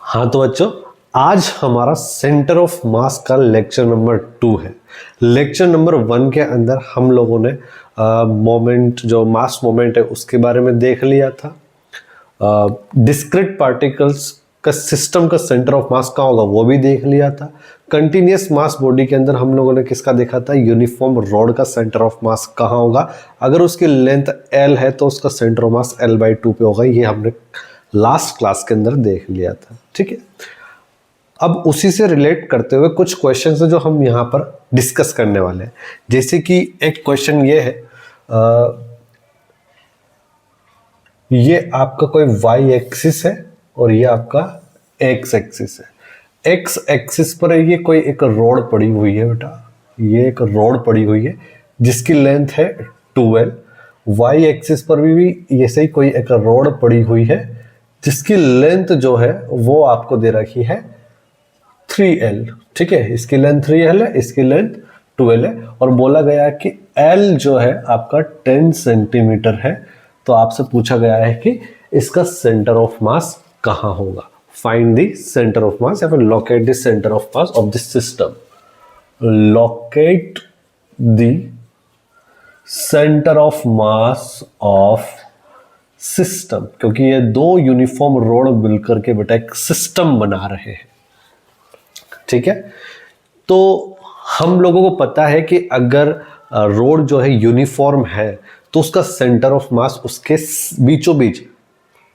हाँ तो बच्चों, आज हमारा सेंटर ऑफ मास का लेक्चर नंबर 2 है। लेक्चर नंबर 1 के अंदर हम लोगों ने मोमेंट, जो मास मोमेंट है उसके बारे में देख लिया था। डिस्क्रीट पार्टिकल्स का सिस्टम का सेंटर ऑफ मास कहाँ होगा वो भी देख लिया था। कंटिन्यूस मास बॉडी के अंदर हम लोगों ने किसका देखा था, यूनिफॉर्म रॉड का सेंटर ऑफ मास कहाँ होगा। अगर उसकी लेंथ L है तो उसका सेंटर ऑफ मास L/2 पे होगा। ये हमने लास्ट क्लास के अंदर देख लिया था। ठीक है, अब उसी से रिलेट करते हुए कुछ क्वेश्चंस हैं जो हम यहाँ पर डिस्कस करने वाले हैं। जैसे कि एक क्वेश्चन ये है, ये आपका कोई y एक्सिस है और ये आपका x एक्सिस है। x एक्सिस पर ये कोई एक रोड पड़ी हुई है बेटा, ये एक रोड पड़ी हुई है जिसकी लेंथ है 2L। y एक्सिस पर भी ऐसे ही कोई एक रोड पड़ी हुई है जिसकी लेंथ जो है वो आपको दे रखी है 3L। ठीक है, इसकी लेंथ 3L है, इसकी लेंथ 2L है और बोला गया है कि L जो है आपका 10 सेंटीमीटर है। तो आपसे पूछा गया है कि इसका सेंटर ऑफ मास कहाँ होगा। फाइंड द सेंटर ऑफ मास या फिर locate the centre of mass of this system. Locate the centre of mass of system, क्योंकि ये दो यूनिफॉर्म रोड मिलकर के बेटा एक सिस्टम बना रहे हैं। ठीक है, तो हम लोगों को पता है कि अगर रोड जो है यूनिफॉर्म है तो उसका सेंटर ऑफ मास उसके बीचों बीच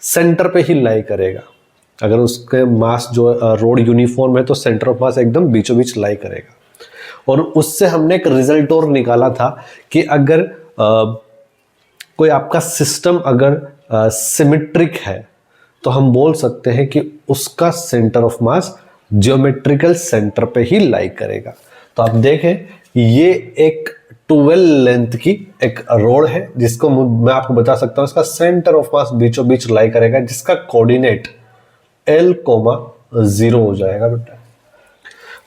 सेंटर पे ही लाई करेगा। अगर उसके मास जो रोड यूनिफॉर्म है तो सेंटर ऑफ मास एकदम बीचों बीच लाई करेगा। और उससे हमने एक रिजल्ट और निकाला था कि अगर कोई आपका सिस्टम अगर सिमेट्रिक है तो हम बोल सकते हैं कि उसका centre of mass geometrical centre पे ही लाई करेगा। तो आप देखें, ये एक 12 लेंथ की एक रोड है जिसको मैं आपको बता सकता हूं इसका सेंटर ऑफ मास बीचों बीच लाई करेगा, जिसका कोऑर्डिनेट L,0 हो जाएगा बेटा,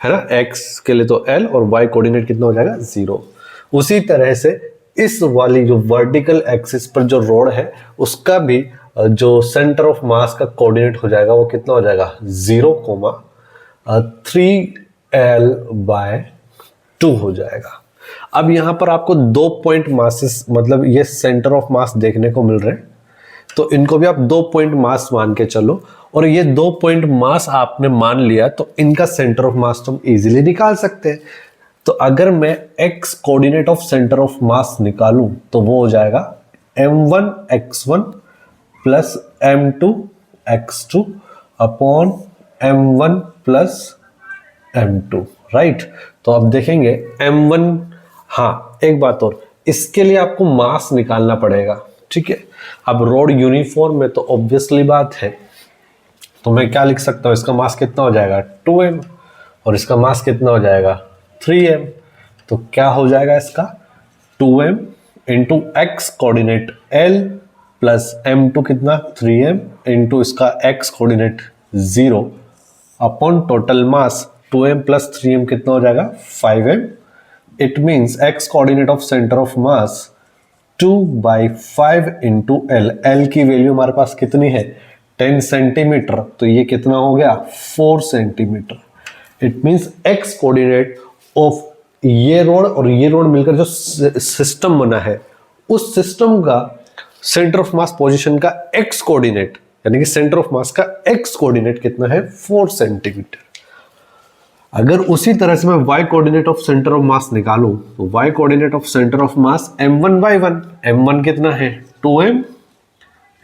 है ना। x के लिए तो L और y कोऑर्डिनेट कितना हो जाएगा 0। उसी तरह से इस वाली जो वर्टिकल एक्सिस पर जो रोड है उसका भी जो सेंटर ऑफ मास का कोऑर्डिनेट हो जाएगा वो कितना हो जाएगा 0,3L/2 हो जाएगा। अब यहां पर आपको 2 पॉइंट मासेस, मतलब ये सेंटर ऑफ मास देखने को मिल रहे हैं, तो इनको भी आप 2 पॉइंट मास मान के चलो। और ये 2 पॉइंट मास आपने मान लिया तो इनका सेंटर ऑफ मास तो हम इजीली निकाल सकते हैं। तो अगर मैं x coordinate of centre of मास निकालूं तो वो हो जाएगा m1x1 plus m2x2 upon m1 plus m2, right. तो अब देखेंगे m1, हाँ एक बात और, इसके लिए आपको मास निकालना पड़ेगा। ठीक है, अब रोड यूनिफॉर्म में तो ऑब्वियसली बात है, तो मैं क्या लिख सकता हूं, इसका मास कितना हो जाएगा 2m और इसका मास कितना हो जाएगा 3m। तो क्या हो जाएगा इसका 2m into x coordinate L plus m2 कितना 3m इंटू इसका x कोऑर्डिनेट 0 अपॉन टोटल मास 2m प्लस 3m कितना हो जाएगा 5m। It means x coordinate of centre of mass 2/5 into L। L की वैल्यू हमारे पास कितनी है 10 सेंटीमीटर, तो ये कितना हो गया 4 centimetre. It means x coordinate of ये रोड और ये रोड मिलकर जो सिस्टम बना है उस सिस्टम का सेंटर ऑफ मास पोजीशन का x कोऑर्डिनेट, यानी कि सेंटर ऑफ मास का x कोऑर्डिनेट कितना है 4 सेंटीमीटर। अगर उसी तरह से मैं y coordinate of centre of मास निकालूं तो y coordinate of centre of mass m1/1, m1 कितना है 2m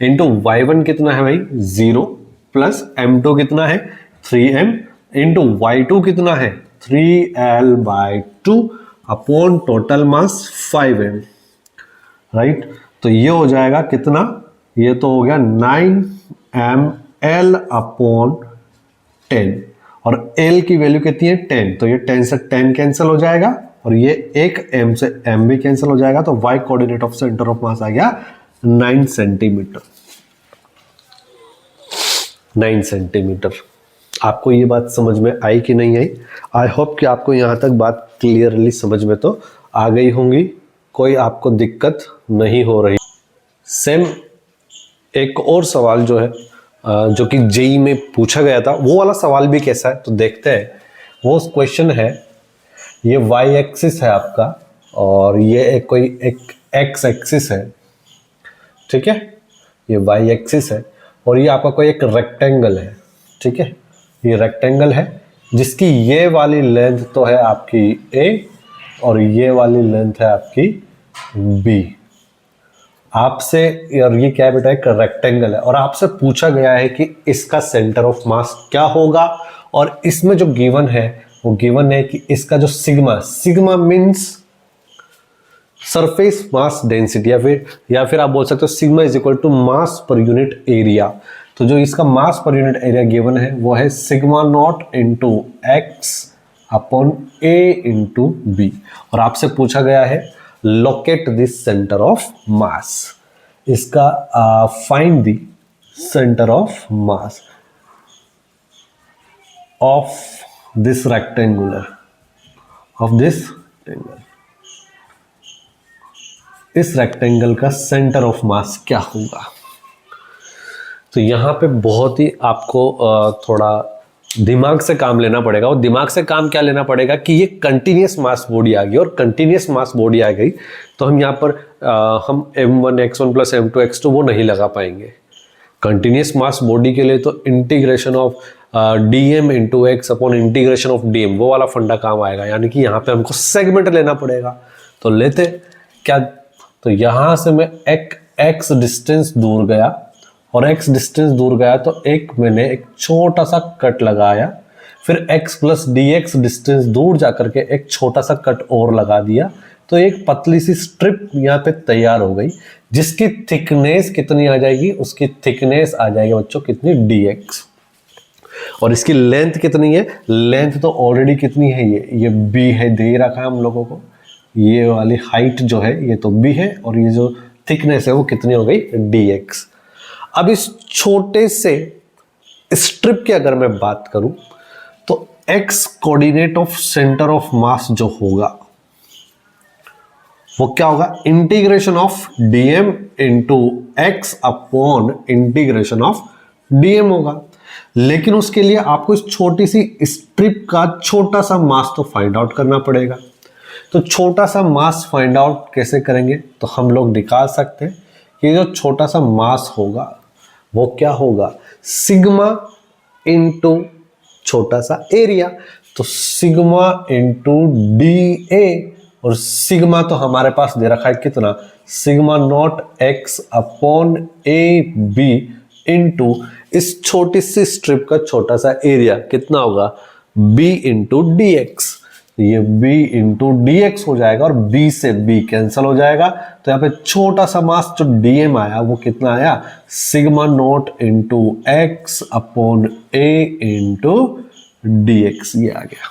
इंटू y1 कितना है भाई 0 प्लस m2 कितना है 3m इंटू y2 कितना है 3L/2 अपॉन टोटल मास 5m, राइट। तो ये हो जाएगा कितना, ये तो हो गया 9mL अपॉन 10 और L की वैल्यू कितनी है 10, तो ये 10 से 10 कैंसिल हो जाएगा और ये एक m से m भी कैंसिल हो जाएगा। तो y coordinate of centre of mass आ गया 9 सेंटीमीटर। 9 सेंटीमीटर। आपको ये बात समझ में आई कि नहीं आई? आई होप कि आपको यहाँ तक बात क्लियरली समझ में तो आ गई होंगी, कोई आपको दिक्कत नहीं हो रही। सेम एक और सवाल जो है जो कि जेई में पूछा गया था, वो वाला सवाल भी कैसा है तो देखते हैं। वो क्वेश्चन है, ये वाई एक्सिस है आपका और ये एक एक्स एक्सिस है, ठीक है, ये वाई एक्सिस है और ये आपका कोई एक रेक्टेंगल है, ठीक है, ये रेक्टेंगल है जिसकी ये वाली लेंथ तो है आपकी ए और ये वाली लेंथ है आपकी बी। आपसे, और ये क्या है बेटा, एक रेक्टेंगल है और आपसे पूछा गया है कि इसका सेंटर ऑफ मास क्या होगा, और इसमें जो गिवन है वो गिवन है कि इसका जो sigma means surface mass density, या फिर आप बोल सकते हो sigma is equal to mass पर यूनिट एरिया। तो जो इसका मास पर यूनिट एरिया गिवन है वो है sigma naught into X upon A into B, और आपसे पूछा गया है locate this centre of mass, इसका find the centre of mass of this rectangular, इस रेक्टेंगल का सेंटर ऑफ मास क्या होगा। तो यहाँ पे बहुत ही आपको थोड़ा दिमाग से काम लेना पड़ेगा, और दिमाग से काम क्या लेना पड़ेगा कि ये कंटिन्यूस मास बॉडी आ गई, और कंटिन्यूस मास बॉडी आ गई तो हम यहाँ पर हम m1 x1 plus m2 x2 वो नहीं लगा पाएंगे। कंटिन्यूस मास बॉडी के लिए तो integration of dm into X upon integration of dm वो वाला फंडा काम आएगा, यानी कि यहाँ पे हमको सेगमेंट लेना पड़ेगा। तो लेते क्या, तो यहाँ से मैं एक x डिस्टेंस दूर गया, और x डिस्टेंस दूर गया तो मैंने एक छोटा सा कट लगाया, फिर x प्लस dx डिस्टेंस दूर जाकर के एक छोटा सा कट और लगा दिया, तो एक पतली सी स्ट्रिप यहाँ पे तैयार हो गई, जिसकी थिकनेस कितनी आ जाएगी, उसकी थिकनेस आ जाएगी बच्चों कितनी, dx। और इसकी लेंथ कितनी है, लेंथ तो ऑलरेडी कितनी है, ये b है, दे रखा है हम लोगों को, ये वाली हाइट जो है ये तो b है, और ये जो थिकनेस है वो कितनी हो गई, dx। अब इस छोटे से स्ट्रिप की अगर मैं बात करूं तो x coordinate of centre of mass जो होगा वो क्या होगा, integration of dm into X upon integration of dm होगा। लेकिन उसके लिए आपको इस छोटी सी स्ट्रिप का छोटा सा मास तो फाइंड आउट करना पड़ेगा। तो छोटा सा मास फाइंड आउट कैसे करेंगे, तो हम लोग निकाल सकते हैं कि जो छोटा सा मास होगा वो क्या होगा, सिग्मा इंटू छोटा सा एरिया, तो सिग्मा इंटू डी ए, और सिग्मा तो हमारे पास दे रखा है कितना, sigma not x upon A B into इस छोटी सी स्ट्रिप का छोटा सा एरिया कितना होगा, b इंटू डी एक्स। ये b इंटू डी एक्स हो जाएगा और b से b कैंसिल हो जाएगा, तो यहाँ पे छोटा सा मास जो dm आया वो कितना आया, sigma naught into X upon a into D x, ये आ गया।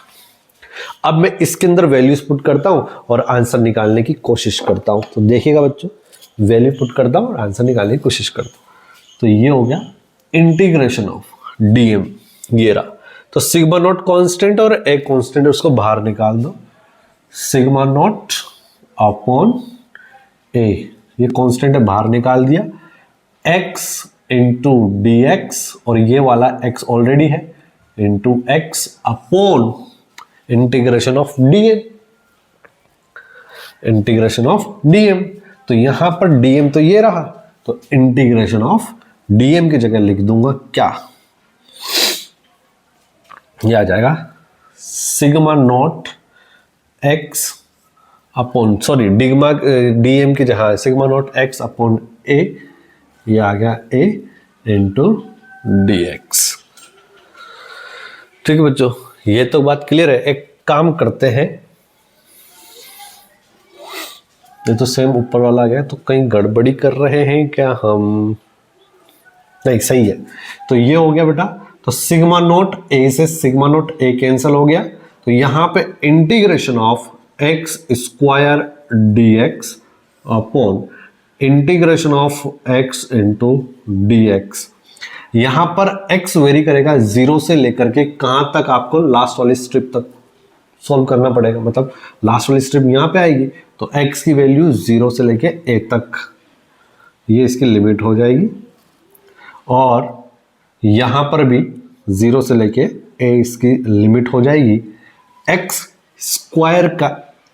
अब मैं इसके अंदर वैल्यूज पुट करता हूं और आंसर निकालने की कोशिश करता हूं, तो देखिएगा बच्चों, वैल्यू पुट करता हूं और आंसर निकालने की कोशिश करता हूं। तो ये हो गया इंटीग्रेशन ऑफ dm, ये रहा। तो सिग्मा नॉट कांस्टेंट और ए कांस्टेंट, उसको बाहर निकाल दो, सिग्मा नॉट अपॉन ए, ये कांस्टेंट है बाहर निकाल दिया, x इंटू डी एक्स, और ये वाला x ऑलरेडी है, into X upon integration of dm, integration of dm। तो यहां पर dm तो ये रहा, तो इंटीग्रेशन ऑफ dm की जगह लिख दूंगा क्या, ये आ जाएगा sigma not x upon, sorry डिग्मा dm की जगह sigma not x upon A, ये आ गया a इंटू डी एक्स। ठीक है बच्चों, ये तो बात क्लियर है। एक काम करते हैं, ये तो सेम ऊपर वाला आ गया, तो कहीं गड़बड़ी कर रहे हैं क्या हम, नहीं सही है। तो ये हो गया बेटा, तो सिग्मा नोट ए से सिग्मा नोट ए कैंसिल हो गया, तो यहां पे integration of x square D x upon integration of x into D x. यहां पर x वेरी करेगा 0 से लेकर के कहां तक, आपको लास्ट वाली स्ट्रिप तक सॉल्व करना पड़ेगा, मतलब लास्ट वाली स्ट्रिप यहां पे आएगी, तो x की वैल्यू 0 से लेके a तक, ये इसकी लिमिट हो जाएगी। और यहां पर भी 0 से लेके a इसकी लिमिट हो जाएगी। x स्क्वायर का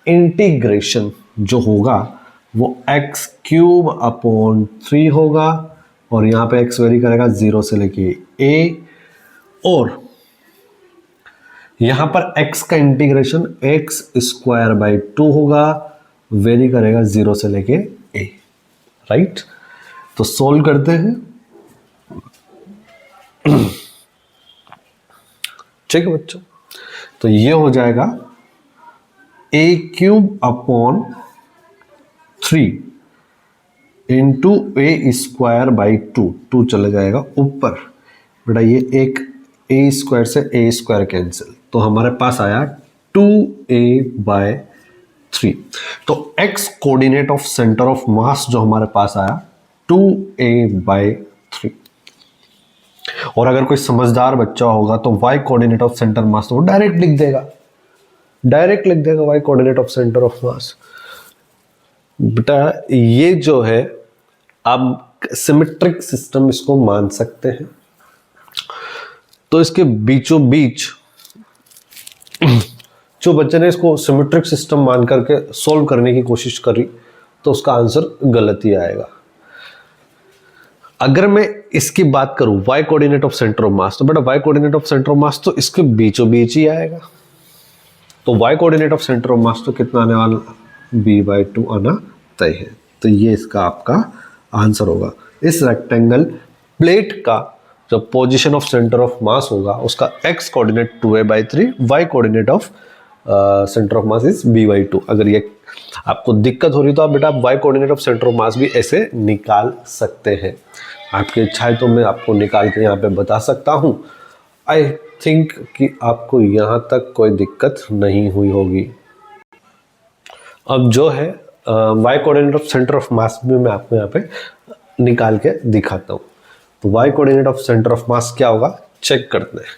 इंटीग्रेशन जो होगा वो x क्यूब अपॉन 3 होगा, और यहां पे x वेरी करेगा 0 से लेके a, और यहां पर x का इंटीग्रेशन x स्क्वायर बाई 2 होगा, वेरी करेगा 0 से लेके a, राइट। तो सोल्व करते हैं। ठीक है बच्चों, तो ये हो जाएगा a cube upon 3 into A square by 2 चला जाएगा ऊपर, बेटा ये एक a स्क्वायर से a स्क्वायर कैंसिल, तो हमारे पास आया 2a बाय 3। तो x coordinate of centre of mass जो हमारे पास आया 2a बाय 3। और अगर कोई समझदार बच्चा होगा तो y coordinate of centre mass तो वो डायरेक्ट लिख देगा, y coordinate of centre of मास। बेटा ये जो है आप सिमेट्रिक सिस्टम इसको मान सकते हैं, तो इसके बीचों बीच जो बच्चे ने इसको सिमेट्रिक सिस्टम मान करके सॉल्व करने की कोशिश करी तो उसका आंसर गलत ही आएगा। अगर मैं इसकी बात करूं y coordinate of centre of mass, तो बेटा y coordinate of centre of mass तो इसके बीचों बीच ही आएगा। तो y coordinate of centre of mass तो कितना आने वाला, b/2 आना तय है। तो ये इसका आपका आंसर होगा। इस रेक्टेंगल प्लेट का जो पोजीशन ऑफ सेंटर ऑफ मास होगा उसका x coordinate 2a/3, y coordinate of centre of mass is b/2। अगर ये आपको दिक्कत हो रही तो आप बेटा y coordinate of centre of मास भी ऐसे निकाल सकते हैं। आपकी इच्छा है तो मैं आपको निकाल के यहाँ पे बता सकता हूँ। आई थिंक कि आपको यहाँ तक कोई दिक्कत नहीं हुई होगी। अब जो है y coordinate of centre of मास भी मैं आपको यहाँ पे निकाल के दिखाता हूँ। तो y coordinate of centre of mass क्या होगा चेक करते हैं।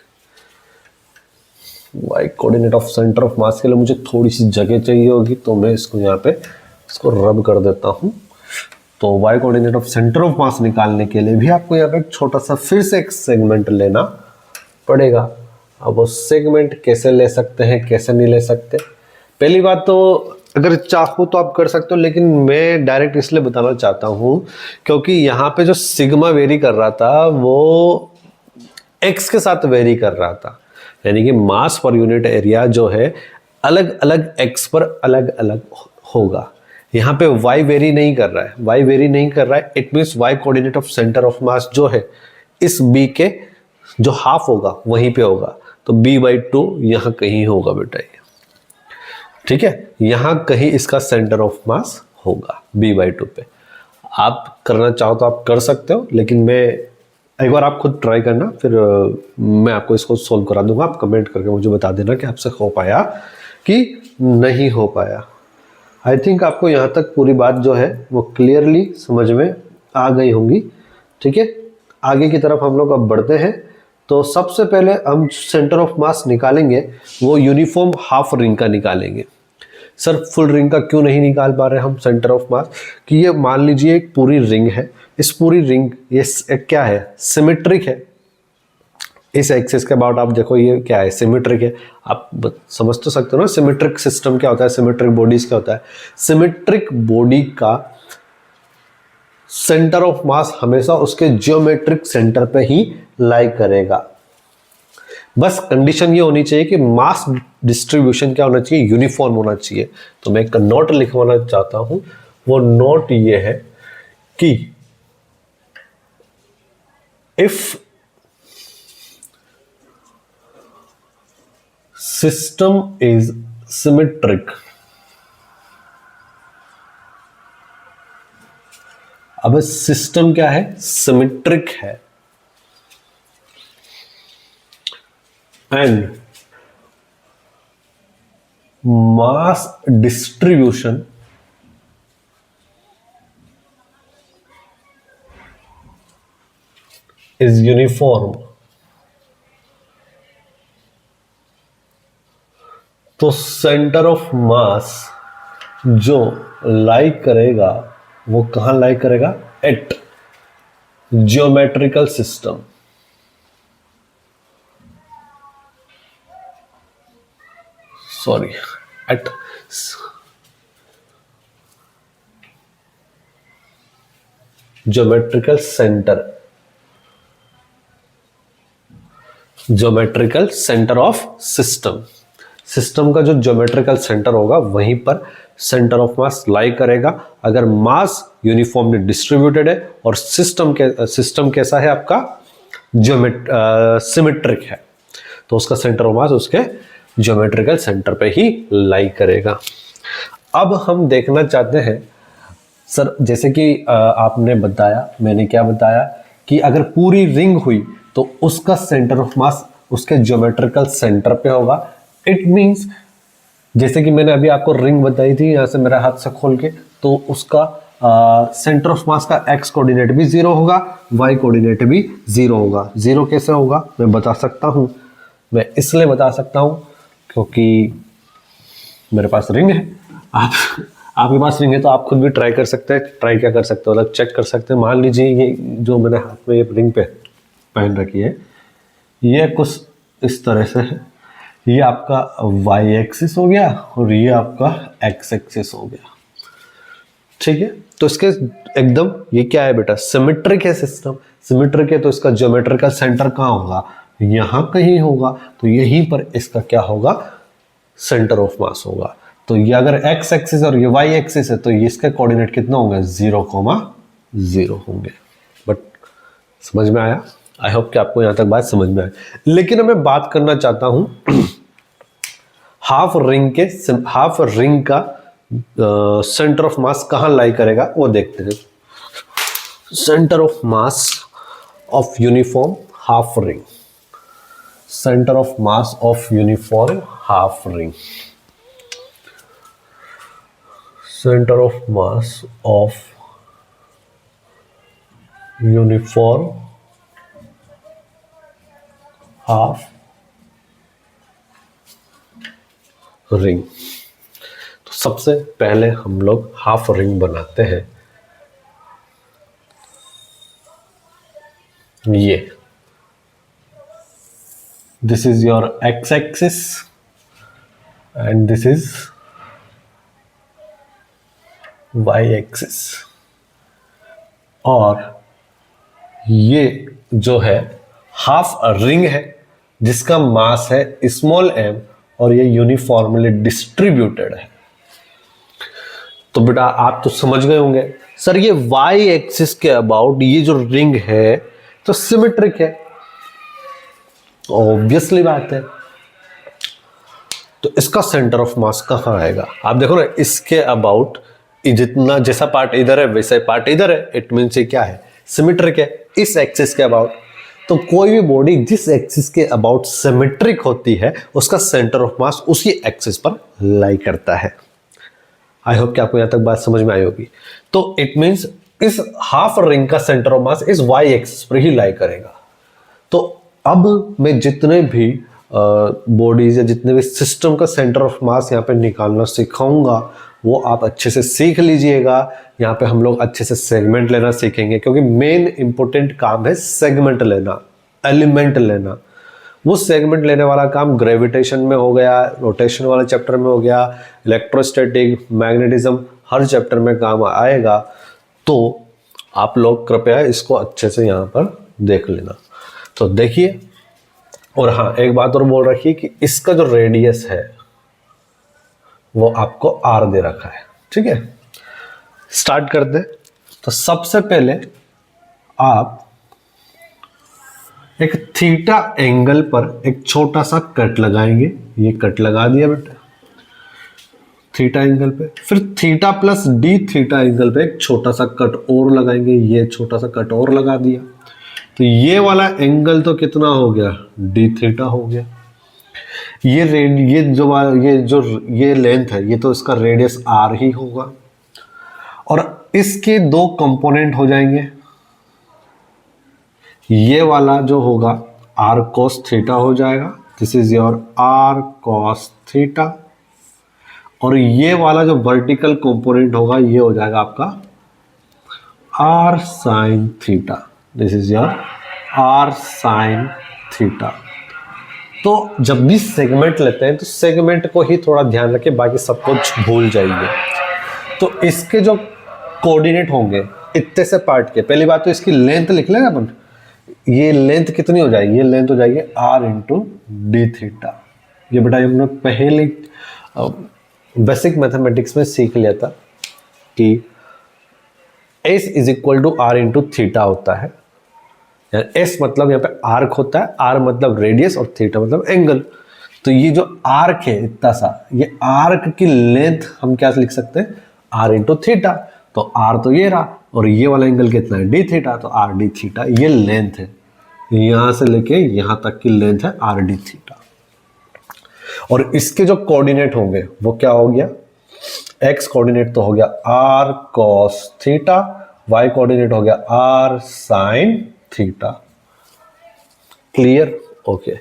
y coordinate of centre of मास के लिए मुझे थोड़ी सी जगह चाहिए होगी, तो मैं इसको यहाँ पे इसको रब कर देता हूँ। तो y coordinate of centre of mass निकालने के लिए भी आपको यहाँ पे एक छोटा सा फिर से एक सेगमेंट लेना पड़ेगा। अब वो सेगमेंट कैसे ले सकते हैं कैसे नहीं ले सकते, पहली बात तो अगर चाहो तो आप कर सकते हो, लेकिन मैं डायरेक्ट इसलिए बताना चाहता हूँ क्योंकि यहाँ पे जो सिग्मा वेरी कर रहा था वो x के साथ वेरी कर रहा था, यानी कि मास पर यूनिट एरिया जो है अलग अलग x पर अलग अलग होगा। यहाँ पे y वेरी नहीं कर रहा है, y वेरी नहीं कर रहा है, it means y coordinate of centre of mass जो है इस b के जो हाफ होगा वहीं पे होगा, तो b/2 यहाँ कहीं होगा बेटा ये, ठीक है, यहाँ कहीं इसका सेंटर ऑफ मास होगा b/2 पे। आप करना चाहो तो आप कर सकते हो, लेकिन मैं एक बार आप खुद ट्राई करना, फिर मैं आपको इसको सोल्व करा दूंगा। आप कमेंट करके मुझे बता देना कि आपसे हो पाया कि नहीं हो पाया। आई थिंक आपको यहाँ तक पूरी बात जो है वो क्लियरली समझ में आ गई होंगी, ठीक है। आगे की तरफ हम लोग अब बढ़ते हैं। तो सबसे पहले हम सेंटर ऑफ मास निकालेंगे वो यूनिफॉर्म हाफ रिंग का निकालेंगे। सर फुल रिंग का क्यों नहीं निकाल पा रहे हम सेंटर ऑफ मास, कि ये मान लीजिए एक पूरी रिंग है, इस पूरी रिंग ये क्या है सिमेट्रिक है। इस एक्सिस के अबाउट आप देखो ये क्या है सिमेट्रिक है, आप समझ तो सकते हो ना सिमेट्रिक सिस्टम क्या होता है, सिमेट्रिक बॉडीज क्या होता है। सिमेट्रिक बॉडी का सेंटर ऑफ मास हमेशा उसके जियोमेट्रिक सेंटर पे ही लाई करेगा। बस कंडीशन ये होनी चाहिए कि मास डिस्ट्रीब्यूशन क्या होना चाहिए, यूनिफॉर्म होना चाहिए। तो मैं एक नोट लिखवाना चाहता हूं, वो नोट ये है कि इफ सिस्टम इज सिमेट्रिक, अब सिस्टम क्या है सिमेट्रिक है, and mass distribution is uniform, तो सेंटर ऑफ मास जो लाई करेगा वो कहां लाई करेगा, at geometrical system. Sorry at geometrical centre, geometrical centre of system. System का जो ज्योमेट्रिकल सेंटर होगा वहीं पर सेंटर ऑफ मास लाई करेगा। अगर मास यूनिफॉर्मली डिस्ट्रीब्यूटेड है और सिस्टम कैसा है आपका, सिमेट्रिक है, तो उसका सेंटर ऑफ मास उसके ज्योमेट्रिकल सेंटर पे ही लाई करेगा। अब हम देखना चाहते हैं सर, जैसे कि आपने बताया, मैंने क्या बताया कि अगर पूरी रिंग हुई तो उसका सेंटर ऑफ मास उसके ज्योमेट्रिकल सेंटर पे होगा। इट मींस जैसे कि मैंने अभी आपको रिंग बताई थी, यहां से मेरा हाथ से खोल के, तो उसका सेंटर ऑफ मास का एक्स कोऑर्डिनेट भी 0 होगा, वाई कोऑर्डिनेट भी 0 होगा। 0 कैसे होगा मैं बता सकता हूं, मैं इसलिए बता सकता हूं क्योंकि मेरे पास रिंग है। आपके पास रिंग है तो आप खुद भी ट्राई कर सकते हैं। ट्राई क्या कर सकते हो, मतलब चेक कर सकते हैं। मान लीजिए ये जो मैंने हाथ में ये रिंग पे पहन रखी है, ये कुछ इस तरह से है। ये आपका वाई एक्सिस हो गया और ये आपका एक्स एक्सिस हो गया, ठीक है। तो इसके एकदम ये क्या है बेटा, सिमेट्रिक है सिस्टम। सिमेट्रिक है तो इसका ज्योमेट्रिकल सेंटर कहाँ होगा, यहां कहीं होगा। तो यहीं पर इसका क्या होगा, सेंटर ऑफ मास होगा। तो ये अगर एक्स एक्सिस और ये वाई एक्सिस है तो ये इसके कोऑर्डिनेट कितना होंगे, 0,0 होंगे। बट समझ में आया? आई होप कि आपको यहां तक बात समझ में आए। लेकिन मैं बात करना चाहता हूं हाफ रिंग का सेंटर ऑफ मास कहां लाई करेगा वो देखते हैं। Centre of mass of uniform half ring, centre of mass of uniform half ring, centre of mass of uniform half ring. तो सबसे पहले हम लोग हाफ रिंग बनाते हैं। ये this is your x axis and this is y axis, और ये जो है हाफ रिंग है जिसका मास है स्मॉल m और ये यूनिफॉर्मली डिस्ट्रीब्यूटेड है। तो बेटा आप तो समझ गए होंगे सर ये वाई एक्सिस के अबाउट ये जो रिंग है तो सिमेट्रिक है, ऑब्वियसली बात है। तो इसका सेंटर ऑफ मास कहां आएगा, आप देखो ना, इसके अबाउट जितना जैसा पार्ट इधर है वैसा पार्ट इधर है। इट मीन्स ये क्या है, सिमेट्रिक है इस एक्सिस के अबाउट। तो कोई भी बॉडी जिस एक्सिस के अबाउट सिमेट्रिक होती है उसका सेंटर ऑफ मास उसी एक्सिस पर लाई करता है। आई होप कि आपको यहां तक बात समझ में आई होगी। तो इट मीन्स इस हाफ रिंग का सेंटर ऑफ मास इस वाई एक्सिस पर ही लाई करेगा। तो अब मैं जितने भी बॉडीज या जितने भी सिस्टम का सेंटर ऑफ मास यहाँ पे निकालना सिखाऊंगा वो आप अच्छे से सीख लीजिएगा। यहाँ पे हम लोग अच्छे से सेगमेंट लेना सीखेंगे क्योंकि मेन इंपॉर्टेंट काम है सेगमेंट लेना, एलिमेंट लेना। वो सेगमेंट लेने वाला काम ग्रेविटेशन में हो गया, रोटेशन वाले चैप्टर में हो गया, इलेक्ट्रोस्टैटिक, मैग्नेटिज्म, हर चैप्टर में काम आएगा। तो आप लोग कृपया इसको अच्छे से यहाँ पर देख लेना। तो देखिए, और हाँ एक बात और बोल रखिए कि इसका जो रेडियस है वो आपको आर दे रखा है, ठीक है। स्टार्ट कर दे। तो सबसे पहले आप एक थीटा एंगल पर एक छोटा सा कट लगाएंगे। ये कट लगा दिया बेटा थीटा एंगल पे। फिर theta plus D theta angle पे एक छोटा सा कट और लगाएंगे। ये छोटा सा कट और लगा दिया। तो ये वाला एंगल तो कितना हो गया, डी थीटा हो गया। ये लेंथ है, ये तो इसका रेडियस आर ही होगा। और इसके दो कंपोनेंट हो जाएंगे। ये वाला जो होगा आर कॉस थीटा हो जाएगा, this is your r cos theta. और ये वाला जो वर्टिकल कंपोनेंट होगा ये हो जाएगा आपका r sine theta, this is your r sine theta. तो जब भी सेगमेंट लेते हैं तो सेगमेंट को ही थोड़ा ध्यान रखें, बाकी सब कुछ भूल जाइए। तो इसके जो कोऑर्डिनेट होंगे इतने से पार्ट के, पहली बात तो इसकी लेंथ लिख लेंगे अपन। ये लेंथ कितनी हो जाएगी, ये लेंथ हो जाएगी r इंटू डी थीटा। ये बेटा हम लोग पहले बेसिक मैथमेटिक्स में सीख लिया था कि s is equal to r into theta होता है। s मतलब यहाँ पे आर्क होता है, r मतलब रेडियस और थीटा मतलब एंगल। तो ये जो आर्क है इतना सा, ये आर्क की लेंथ हम क्या लिख सकते हैं, r इंटू थीटा। तो r तो ये रहा और ये वाला एंगल कितना है, डी थीटा, तो r डी थीटा ये लेंथ है। यहां से लेके यहां तक की लेंथ है r डी थीटा। और इसके जो कोऑर्डिनेट होंगे वो क्या हो गया, x कोऑर्डिनेट तो हो गया r cos theta, y coordinate हो गया r sin theta. Clear, okay.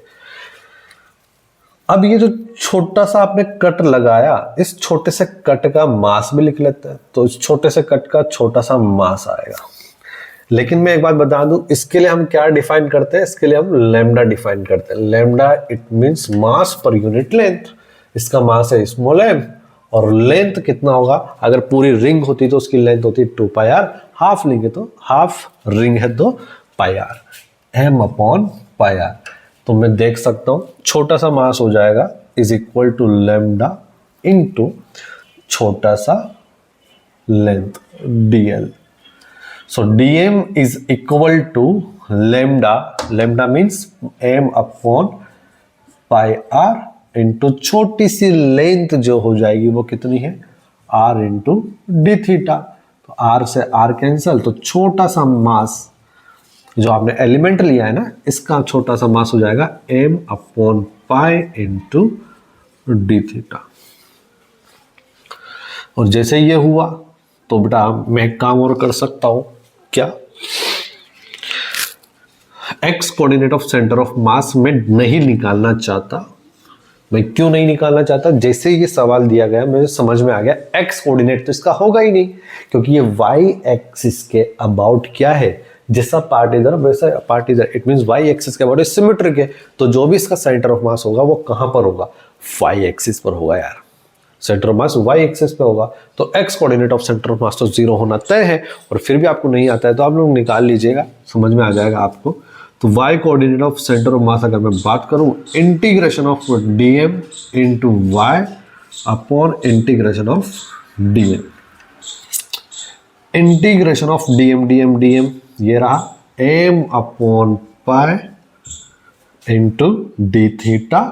अब ये जो छोटा सा आपने कट लगाया, इस छोटे से कट का मास भी लिख लेते हैं। तो इस छोटे से कट का छोटा सा मास आएगा। लेकिन मैं एक बात बता दूं, इसके लिए हम क्या डिफाइन करते हैं, इसके लिए हम लैम्डा डिफाइन करते हैं। Lambda it means mass per unit length. इसका मास है स्मॉल m और लेंथ कितना होगा, अगर पूरी रिंग होती तो उसकी लेंथ होती 2 पाई r, हाफ लेंगे तो हाफ रिंग है तो पाई r, m upon pi r। तो मैं देख सकता हूं छोटा सा मास हो जाएगा is equal to lambda into छोटा सा length dl। So dm is equal to lambda, lambda means m upon pi r into छोटी सी लेंथ जो हो जाएगी वो कितनी है, r इंटू डी थीटा। तो r से r कैंसल, तो छोटा सा मास जो आपने एलिमेंट लिया है ना, इसका छोटा सा मास हो जाएगा m upon pi into d theta. और जैसे ये हुआ तो बेटा मैं एक काम और कर सकता हूं, क्या, x coordinate of centre of मास में नहीं निकालना चाहता। मैं क्यों नहीं निकालना चाहता, जैसे ये सवाल दिया गया मुझे समझ में आ गया x कोऑर्डिनेट तो इसका होगा ही नहीं, क्योंकि ये y एक्सिस के अबाउट क्या है, जैसा पार्ट इधर वैसा पार्ट इधर, इट मींस y एक्सिस के अबाउट सिमेट्रिक है। तो जो भी इसका सेंटर ऑफ मास होगा वो कहां पर होगा, y एक्सिस पर होगा यार। Centre of mass y axis पे होगा, तो x coordinate of centre of mass तो 0 होना तय है। और फिर भी आपको नहीं आता है तो आप लोग निकाल लीजिएगा, समझ में आ जाएगा आपको। तो y coordinate of centre of मास अगर मैं बात करूं, integration of dm into y upon integration of dm। Integration of dm ये रहा m upon pi into d theta.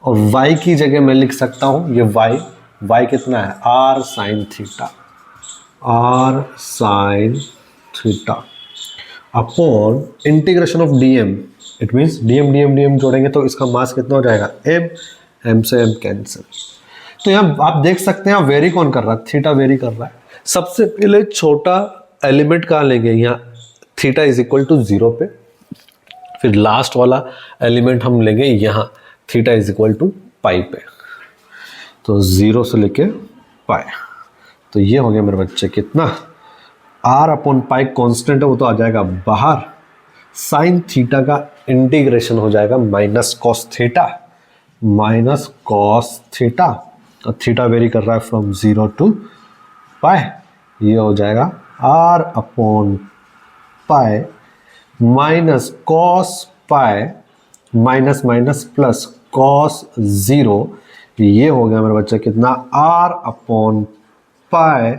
और y की जगह मैं लिख सकता हूं, ये y कितना है, r sine theta, r sine theta upon integration of dm। It means dm जोड़ेंगे तो इसका मास कितना हो जाएगा, m से m कैंसिल। तो यहाँ आप देख सकते हैं वेरी कौन कर रहा है, थीटा वेरी कर रहा है। सबसे पहले छोटा एलिमेंट कहाँ लेंगे, यहाँ थीटा इज इक्वल टू 0 पे। फिर लास्ट वाला एलिमेंट हम लेंगे यहाँ थीटा इज इक्वल टू पाई पे। तो 0 से लेके पाई, तो ये हो गया मेरे बच्चे कितना, r अपॉन पाई कॉन्स्टेंट है वो तो आ जाएगा बाहर। साइन थीटा का इंटीग्रेशन हो जाएगा minus cos theta, minus cos theta. तो थीटा वेरी कर रहा है फ्रॉम 0 टू पाई, ये हो जाएगा r upon pi minus cos pi minus minus plus cos 0। ये हो गया मेरे बच्चे कितना, r upon pi,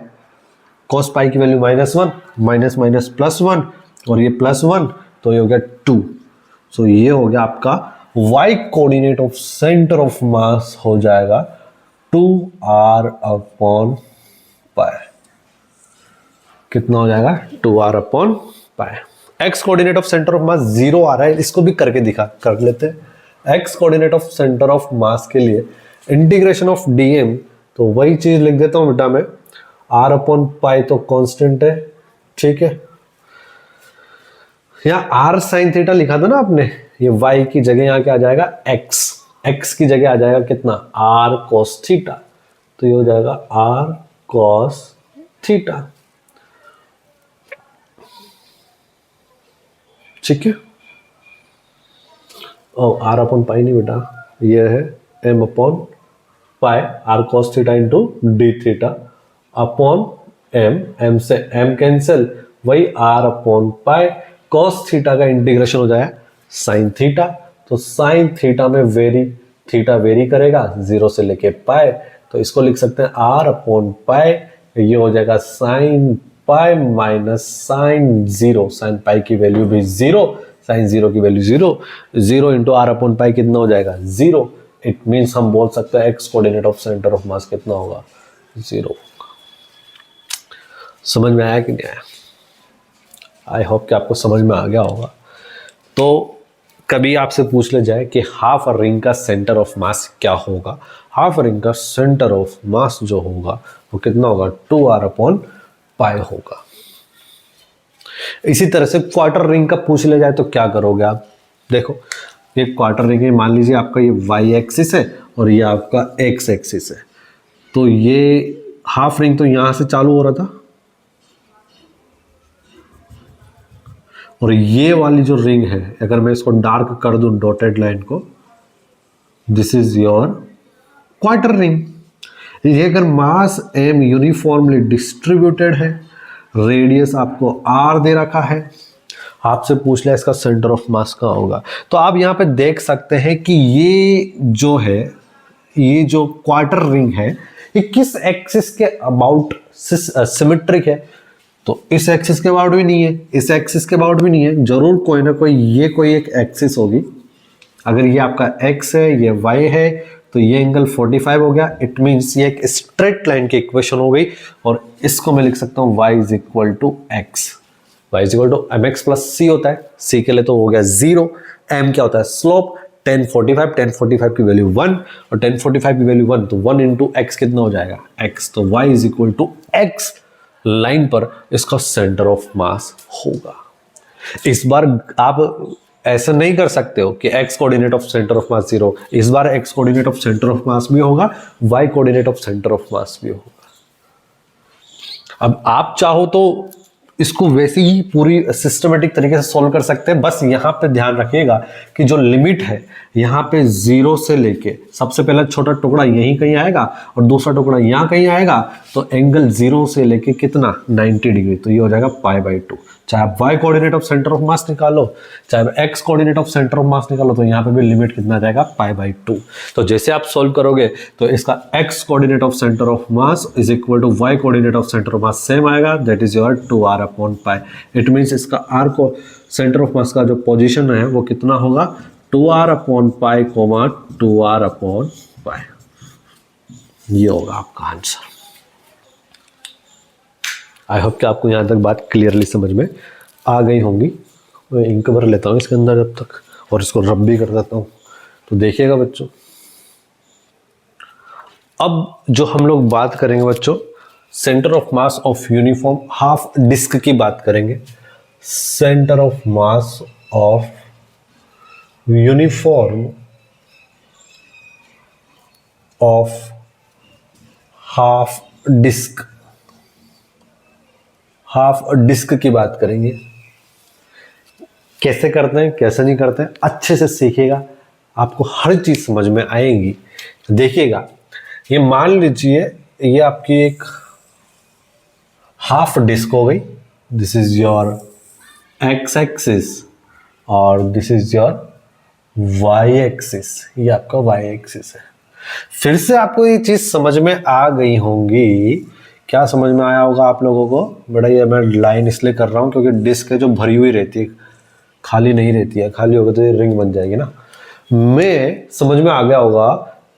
cos pi की वैल्यू -1, माइनस माइनस +1 और ये +1, तो ये हो गया 2। सो ये हो गया आपका y coordinate of centre of मास हो जाएगा 2r अपॉन पाई। कितना हो जाएगा, 2r upon pi. x coordinate of centre of मास 0 आ रहा है, इसको भी करके कर लेते हैं। x coordinate of centre of मास के लिए इंटीग्रेशन ऑफ dm, तो वही चीज लिख देता हूं बेटा मैं, r अपॉन पाई तो कांस्टेंट है, ठीक है। यहाँ r साइन थीटा लिखा था ना आपने, ये y की जगह यहाँ क्या आ जाएगा, x की जगह आ जाएगा कितना, r cos थीटा। तो ये हो जाएगा r cos थीटा, ठीक है। ओ आर अपॉन पाई नहीं बेटा, ये है M upon pi r cos theta into d theta upon M से एम कैंसिल, वही r upon pi cos theta का इंटीग्रेशन हो जाए साइन थीटा। तो साइन थीटा में थीटा वेरी करेगा 0 से लेके पाई, तो इसको लिख सकते हैं आर अपॉन पाई, ये हो जाएगा sine pi minus sine 0, sine pi की वैल्यू भी 0, साइन 0 की value 0, 0 into r upon pi कितना हो जाएगा 0। इट मीन्स हम बोल सकते हैं x coordinate of centre of मास कितना होगा 0। समझ में आया कि नहीं आया? आई होप कि आपको समझ में आ गया होगा। तो कभी आपसे पूछ ले जाए कि हाफ रिंग का सेंटर ऑफ मास क्या होगा, हाफ रिंग का सेंटर ऑफ मास जो होगा वो कितना होगा 2r अपॉन पाई होगा। इसी तरह से क्वार्टर रिंग का पूछ ले जाए तो क्या करोगे आप? देखो ये क्वार्टर रिंग है, मान लीजिए आपका ये y एक्सिस है और ये आपका x एक्सिस है, तो ये हाफ रिंग तो यहां से चालू हो रहा था और ये वाली जो रिंग है अगर मैं इसको डार्क कर दूं डॉटेड लाइन को, this is your quarter ring. ये अगर मास m यूनिफॉर्मली डिस्ट्रीब्यूटेड है, रेडियस आपको r दे रखा है, आपसे पूछ लिया इसका सेंटर ऑफ मास कहाँ होगा, तो आप यहाँ पे देख सकते हैं कि ये जो है, ये जो क्वार्टर रिंग है ये किस एक्सिस के अबाउट सिमेट्रिक है? तो इस एक्सिस के अबाउट भी नहीं है, इस एक्सिस के अबाउट भी नहीं है, जरूर कोई ना कोई ये कोई एक एक्सिस होगी। अगर ये आपका x है, ये y है, तो ये एंगल 45 हो गया। इट मीन्स ये एक स्ट्रेट लाइन की इक्वेशन हो गई और इसको मैं लिख सकता हूँ y is equal to x, y is equal to mx plus c होता है, c के लिए तो हो गया 0, m क्या होता है स्लोप 1045 की वैल्यू 1 और 1045 की वैल्यू 1, तो 1 इंटू एक्स कितना हो जाएगा x, तो y is equal to x line पर इसका सेंटर ऑफ मास होगा। इस बार आप ऐसा नहीं कर सकते हो कि x coordinate of centre of मास 0, इस बार x coordinate of centre of मास भी होगा, y coordinate of centre of मास भी होगा। अब आप चाहो तो इसको वैसे ही पूरी सिस्टमेटिक तरीके से सॉल्व कर सकते हैं, बस यहां पे ध्यान रखिएगा कि जो लिमिट है यहाँ पे 0 से लेके सबसे पहला छोटा टुकड़ा यहीं कहीं आएगा और दूसरा टुकड़ा यहाँ कहीं आएगा, तो एंगल 0 से लेके कितना 90 डिग्री, तो ये हो जाएगा π/2। चाहे आप y coordinate of centre of मास निकालो, चाहे आप x coordinate of centre of मास निकालो, तो यहाँ पे भी लिमिट कितना आ जाएगा π/2। तो जैसे आप सोल्व करोगे तो इसका x coordinate of centre of mass is equal to y coordinate of centre of mass same आएगा, that is your 2r upon pi. It means इसका r को सेंटर ऑफ मास का जो पोजिशन है वो कितना होगा 2r upon pi comma 2r upon pi. ये होगा आपका आंसर। आई होप कि आपको यहाँ तक बात क्लियरली समझ में आ गई होंगी। मैं इंक भर लेता हूँ इसके अंदर जब तक और इसको रब भी कर देता हूँ, तो देखिएगा बच्चों। अब जो हम लोग बात करेंगे बच्चों centre of mass of uniform half disc की बात करेंगे। Centre of mass of uniform of half disc की बात करेंगे। कैसे करते हैं कैसे नहीं करते हैं अच्छे से सीखिएगा, आपको हर चीज समझ में आएगी। देखिएगा ये मान लीजिए ये आपकी एक हाफ डिस्क हो गई, this is your x axis और this is your Y axis, ये आपका वाई एक्सिस है। फिर से आपको ये चीज समझ में आ गई होंगी। क्या समझ में आया होगा आप लोगों को? बेटा ये मैं लाइन इसलिए कर रहा हूं क्योंकि डिस्क है जो भरी हुई रहती है, खाली नहीं रहती है, खाली होगा तो ये रिंग बन जाएगी ना। मैं समझ में आ गया होगा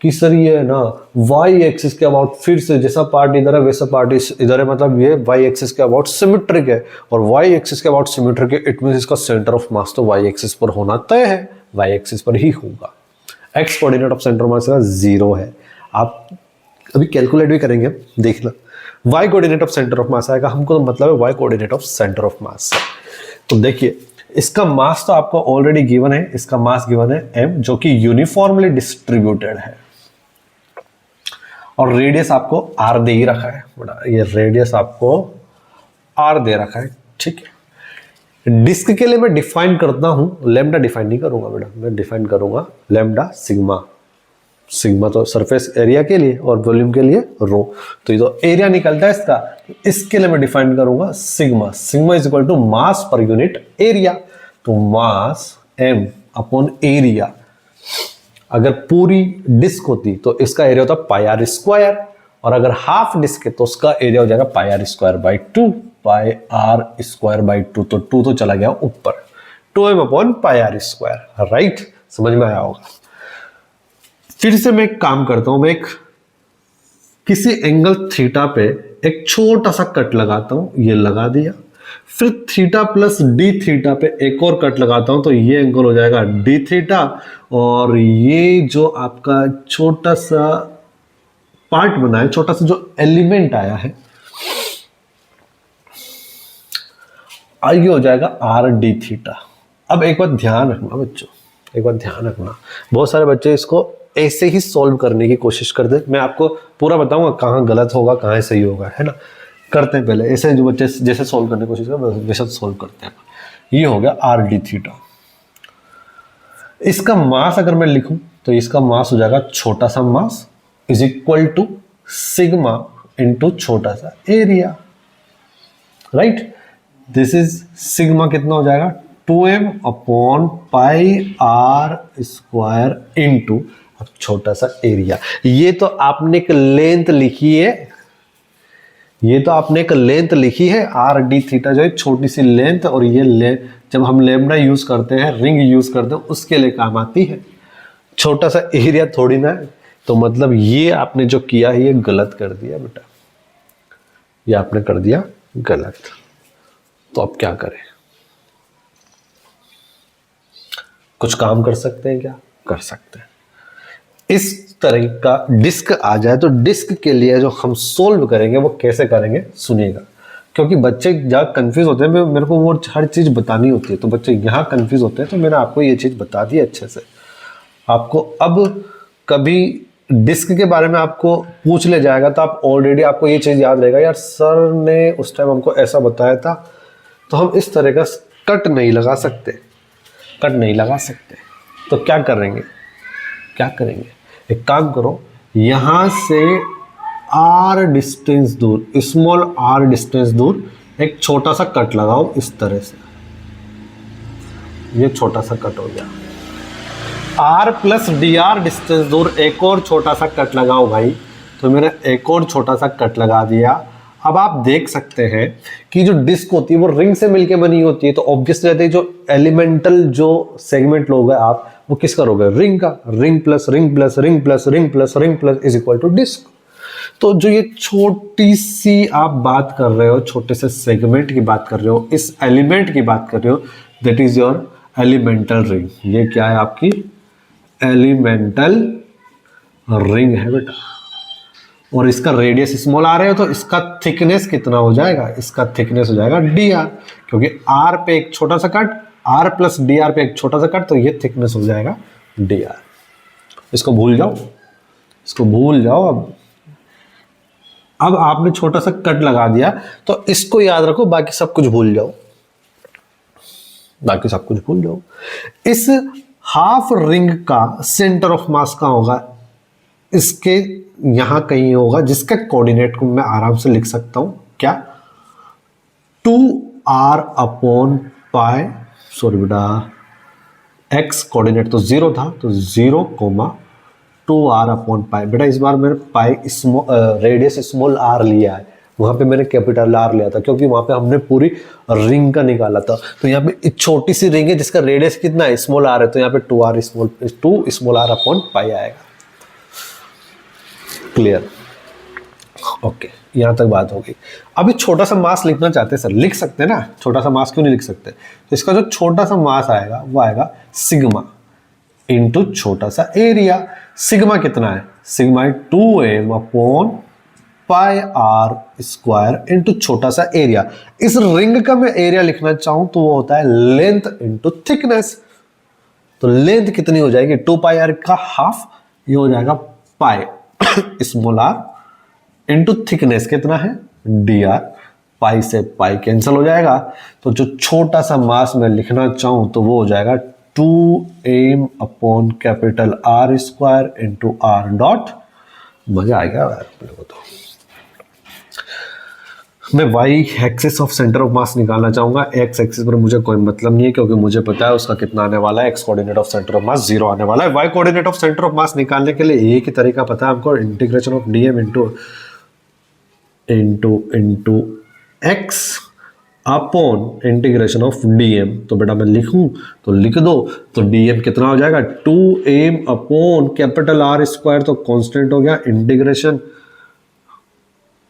कि सर ये है ना वाई एक्सिस के अबाउट, फिर से जैसा पार्ट इधर है वैसा पार्ट इधर है, मतलब ये वाई एक्सिस के अबाउट सिमेट्रिक है और वाई एक्सिस के अबाउट सिमेट्रिक है। इट मींस इसका सेंटर ऑफ मास तो वाई एक्सिस पर होना तय है, वाई एक्सिस पर ही होगा। X coordinate of centre of mass का 0 है। आप अभी कैलकुलेट भी करेंगे, देखना y coordinate of centre of mass आएगा, हमको तो मतलब है y coordinate of centre of mass. तो देखिए इसका मास तो आपको ऑलरेडी गिवन है, इसका मास गिवन है m जो कि यूनिफॉर्मली डिस्ट्रीब्यूटेड है और रेडियस आपको r दे ही रखा है। ये रेडियस आपको r दे रखा है, ठीक है। डिस्क के लिए मैं डिफाइन करता हूं, लैम्डा डिफाइन नहीं करूंगा बेटा, मैं डिफाइन करूंगा लैम्डा सिग्मा। सिग्मा तो सरफेस एरिया के लिए और वॉल्यूम के लिए रो, तो ये तो एरिया निकलता है इसका। इसके लिए मैं डिफाइन करूंगा sigma. Sigma is equal to mass पर यूनिट एरिया। तो मास m अपॉन एरिया। अगर पूरी डिस्क होती तो इसका एरिया होता पाई आर स्क्वायर, और अगर हाफ डिस्क है तो उसका एरिया हो जाएगा pi are square by 2। Pi are square by 2, तो 2 तो चला गया ऊपर, 2m upon pi are square. Right, समझ में आया होगा। फिर से मैं एक काम करता हूं, मैं एक किसी एंगल थीटा पे एक छोटा सा कट लगाता हूं, ये लगा दिया। फिर थीटा प्लस डी थीटा पे एक और कट लगाता हूं, तो ये एंगल हो जाएगा डी थीटा। और ये जो आपका छोटा सा पार्ट बना है, छोटा सा जो एलिमेंट आया है, ये हो जाएगा आर डी थीटा। अब एक बात ध्यान रखना बच्चों, एक बात ध्यान रखना, बहुत सारे बच्चे इसको ऐसे ही सॉल्व करने की कोशिश करते। मैं आपको पूरा बताऊंगा कहाँ गलत होगा कहाँ सही होगा, है ना। करते हैं पहले ऐसे, जो बच्चे जैसे सॉल्व करने की कोशिश करते वैसे सॉल्व करते हैं। ये हो गया आर डी थीटा। इसका मास अगर मैं लिखूं तो इसका मास हो जाएगा छोटा सा mass is equal to sigma into छोटा सा area. Right, this is sigma कितना हो जाएगा 2m upon pi are square into अब छोटा सा एरिया। ये तो आपने एक लेंथ लिखी है, ये तो आपने एक लेंथ लिखी है आर डी थीटा, जो है छोटी सी लेंथ। और ये जब हम लैम्डा यूज करते हैं, रिंग यूज करते हैं, उसके लिए काम आती है। छोटा सा एरिया थोड़ी ना है। तो मतलब ये आपने जो किया है ये गलत कर दिया बेटा, ये आपने कर दिया गलत। तो अब क्या करें, कुछ काम कर सकते हैं क्या? कर सकते हैं। इस तरह का डिस्क आ जाए तो डिस्क के लिए जो हम सोल्व करेंगे वो कैसे करेंगे सुनिएगा, क्योंकि बच्चे जहाँ कंफ्यूज होते हैं, मेरे को वो हर चीज़ बतानी होती है, तो बच्चे यहाँ कंफ्यूज होते हैं। तो मैंने आपको ये चीज़ बता दी अच्छे से। आपको अब कभी डिस्क के बारे में आपको पूछ ले जाएगा तो आप ऑलरेडी आपको ये चीज़ याद रहेगा, यार सर ने उस टाइम हमको ऐसा बताया था। तो हम इस तरह का कट नहीं लगा सकते, कट नहीं लगा सकते। तो क्या करेंगे, क्या करेंगे, एक काम करो, यहां से आर डिस्टेंस दूर, स्मॉल आर डिस्टेंस दूर एक छोटा सा कट लगाओ इस तरह से। ये छोटा सा कट हो गया। R plus d r distance दूर एक और छोटा सा कट लगाओ भाई। तो मैंने एक और छोटा सा कट लगा दिया। अब आप देख सकते हैं कि जो डिस्क होती है वो रिंग से मिलके बनी होती है, तो ऑब्वियसली रहते जो एलिमेंटल जो सेगमेंट लोगे आप, वो किस करोगे, रिंग का। Ring plus ring plus ring plus ring plus ring plus is equal to disc. तो जो ये छोटी सी आप बात कर रहे हो, छोटे से सेगमेंट की बात कर रहे हो, इस एलिमेंट की बात कर रहे हो, that is your elemental ring. ये क्या है आपकी एलिमेंटल रिंग है बेटा। और इसका रेडियस स्मॉल आ रहे हो तो इसका थिकनेस कितना हो जाएगा, इसका थिकनेस हो जाएगा डी आर, क्योंकि आर पे एक छोटा सा cut, r plus d r पे एक छोटा सा कट, तो ये थिकनेस हो जाएगा डी आर। इसको भूल जाओ, इसको भूल जाओ। अब आपने छोटा सा कट लगा दिया तो इसको याद रखो, बाकी सब कुछ भूल जाओ, बाकी सब कुछ भूल जाओ। इस हाफ रिंग का सेंटर ऑफ मास कहाँ होगा, इसके यहां कहीं होगा, जिसका कोऑर्डिनेट को मैं आराम से लिख सकता हूं, क्या 2r अपॉन पाई, सॉरी बेटा x कोऑर्डिनेट तो 0 था, तो 0, 2r अपॉन पाई। बेटा इस बार मैंने पाई रेडियस स्मॉल r लिया है, वहां पे मैंने कैपिटल R लिया था, क्योंकि वहां पे हमने पूरी रिंग का निकाला था। तो यहाँ पे एक छोटी सी रिंग है जिसका रेडियस कितना है, स्मॉल r है, तो यहाँ पे 2 स्मॉल r अपॉन पाई आएगा। क्लियर, ओके, यहां तक बात हो गई। अभी छोटा सा मास लिखना चाहते हैं सर, लिख सकते हैं ना, छोटा सा मास क्यों नहीं लिख सकते। तो इसका जो छोटा सा मास आएगा वो आएगा सिग्मा इंटू छोटा सा एरिया। सिग्मा कितना है, sigma 2m upon pi are square into छोटा सा एरिया। इस रिंग का मैं एरिया लिखना चाहूं तो वो होता है लेंथ इंटू थिकनेस। तो लेंथ कितनी हो जाएगी, 2 पाई आर का हाफ, ये हो जाएगा pi small r into thickness कितना है डी आर। पाई से पाई कैंसिल हो जाएगा, तो जो छोटा सा मास मैं लिखना चाहूं तो वो हो जाएगा 2m upon capital R square into R dot. मजा आएगा यार अपने को। तो मैं y axis of centre of मास निकालना चाहूंगा। x एक्सिस पर मुझे कोई मतलब नहीं है क्योंकि मुझे पता है उसका कितना आने वाला है। x coordinate of centre of मास 0 आने वाला है। y coordinate of centre of mass निकालने के लिए एक ही तरीका पता है हमको, integration of dm into x upon integration of dm। तो बेटा मैं लिखूं तो लिख दो, तो dm कितना हो जाएगा 2m upon capital R square, तो कांस्टेंट हो गया इंटीग्रेशन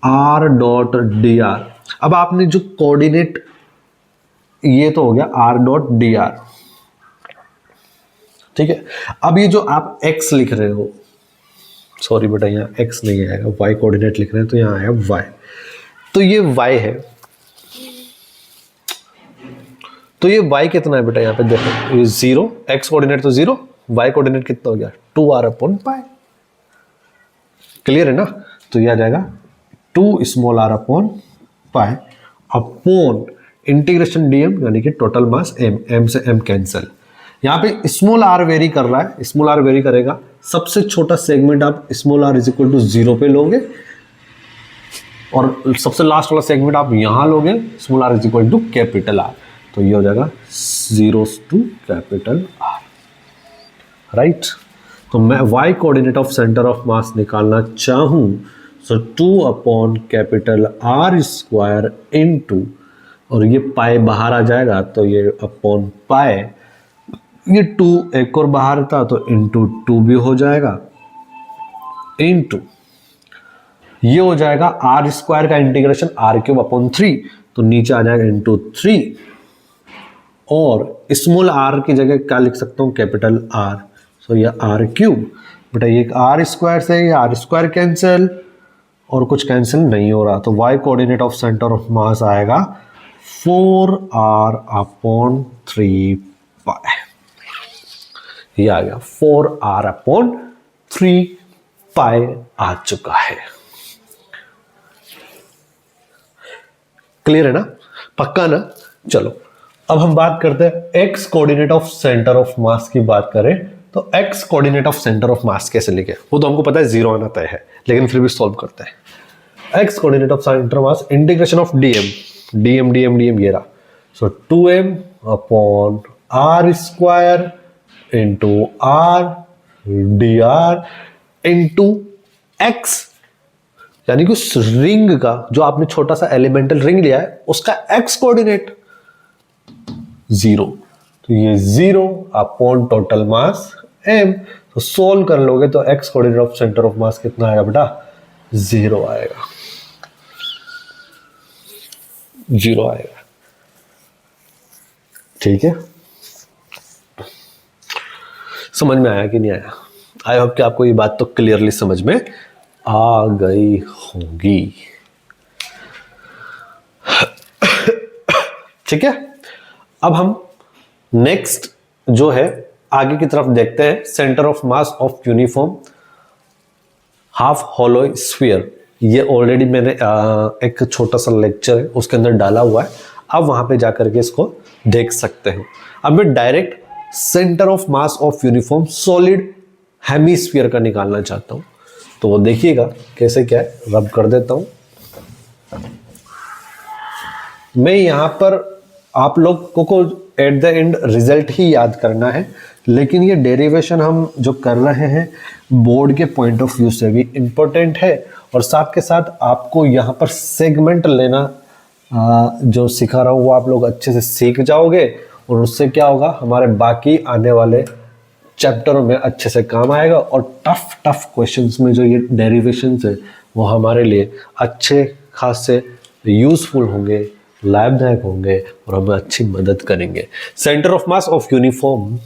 r डॉट dr। अब आपने जो कोऑर्डिनेट, ये तो हो गया r डॉट dr, ठीक है। अब ये जो आप x लिख रहे हो, सॉरी बेटा यहाँ x नहीं आएगा, y कोऑर्डिनेट लिख रहे हैं तो यहाँ आया y, तो ये y है। तो ये y कितना है बेटा, यहाँ पे देखो ये 0, x कोऑर्डिनेट तो 0, y कोऑर्डिनेट कितना हो गया 2r अपॉन पाई। क्लियर है ना। तो ये आ जाएगा 2 small r upon pi upon integration dm, यानी कि टोटल मास m से m कैंसिल। यहाँ पे स्मॉल r वेरी कर रहा है, स्मॉल r वेरी करेगा। सबसे छोटा सेगमेंट आप small r is equal to 0 पे लोगे और सबसे लास्ट वाला सेगमेंट आप यहां लोगे, small r is equal to capital R। तो ये हो जाएगा 0 टू कैपिटल R, राइट। तो मैं y coordinate of centre of मास निकालना चाहूं, सो 2 upon capital R square into, और ये पाई बाहर आ जाएगा तो ये अपॉन पाई, ये 2 एक और बाहर था तो इंटू 2 भी हो जाएगा, इंटू ये हो जाएगा R स्क्वायर का इंटीग्रेशन R क्यूब अपॉन 3, तो नीचे आ जाएगा इंटू 3, और स्मॉल r की जगह क्या लिख सकता हूँ कैपिटल R, सो ये R क्यूब। बेटा ये R स्क्वायर से ये R स्क्वायर कैंसिल और कुछ कैंसिल नहीं हो रहा, तो y coordinate of centre of mass आएगा 4r अपॉन 3 पाई। ये आ गया 4r अपॉन 3 पाई आ चुका है। क्लियर है ना, पक्का ना। चलो अब हम बात करते हैं x coordinate of centre of मास की बात करें तो x coordinate of centre of मास कैसे लिखे, वो तो हमको पता है 0 आना तय है, लेकिन फिर भी सॉल्व करते हैं। x coordinate of centre of mass integration of dm ये रहा, सो 2m upon r square into r dr into x, यानी कि उस रिंग का जो आपने छोटा सा एलिमेंटल रिंग लिया है उसका x कोऑर्डिनेट 0, तो ये 0 अपॉन टोटल मास m। तो सोल्व कर लोगे तो x coordinate of centre of मास कितना आएगा बेटा 0 आएगा, 0 आएगा, ठीक है। समझ में आया कि नहीं आया? आई होप कि आपको ये बात तो क्लियरली समझ में आ गई होगी, ठीक है। अब हम नेक्स्ट जो है आगे की तरफ देखते हैं, centre of mass of uniform half hollow sphere. ये ऑलरेडी मैंने एक छोटा सा लेक्चर है उसके अंदर डाला हुआ है, आप वहां पे जाकर के इसको देख सकते हैं। अब मैं direct centre of mass of uniform solid hemisphere का निकालना चाहता हूं, तो वो देखिएगा कैसे क्या है। रब कर देता हूं मैं यहां पर, आप लोग को एट द एंड रिजल्ट ही याद करना है, लेकिन ये डेरिवेशन हम जो कर रहे हैं बोर्ड के पॉइंट ऑफ व्यू से भी इंपॉर्टेंट है, और साथ के साथ आपको यहाँ पर सेगमेंट लेना जो सिखा रहा हूँ वो आप लोग अच्छे से सीख जाओगे, और उससे क्या होगा हमारे बाकी आने वाले चैप्टरों में अच्छे से काम आएगा, और टफ क्वेश्चंस में जो ये डेरिवेशंस है वो हमारे लिए अच्छे खासे यूजफुल होंगे, लाभदायक होंगे और हमें अच्छी मदद करेंगे। Centre of mass of uniform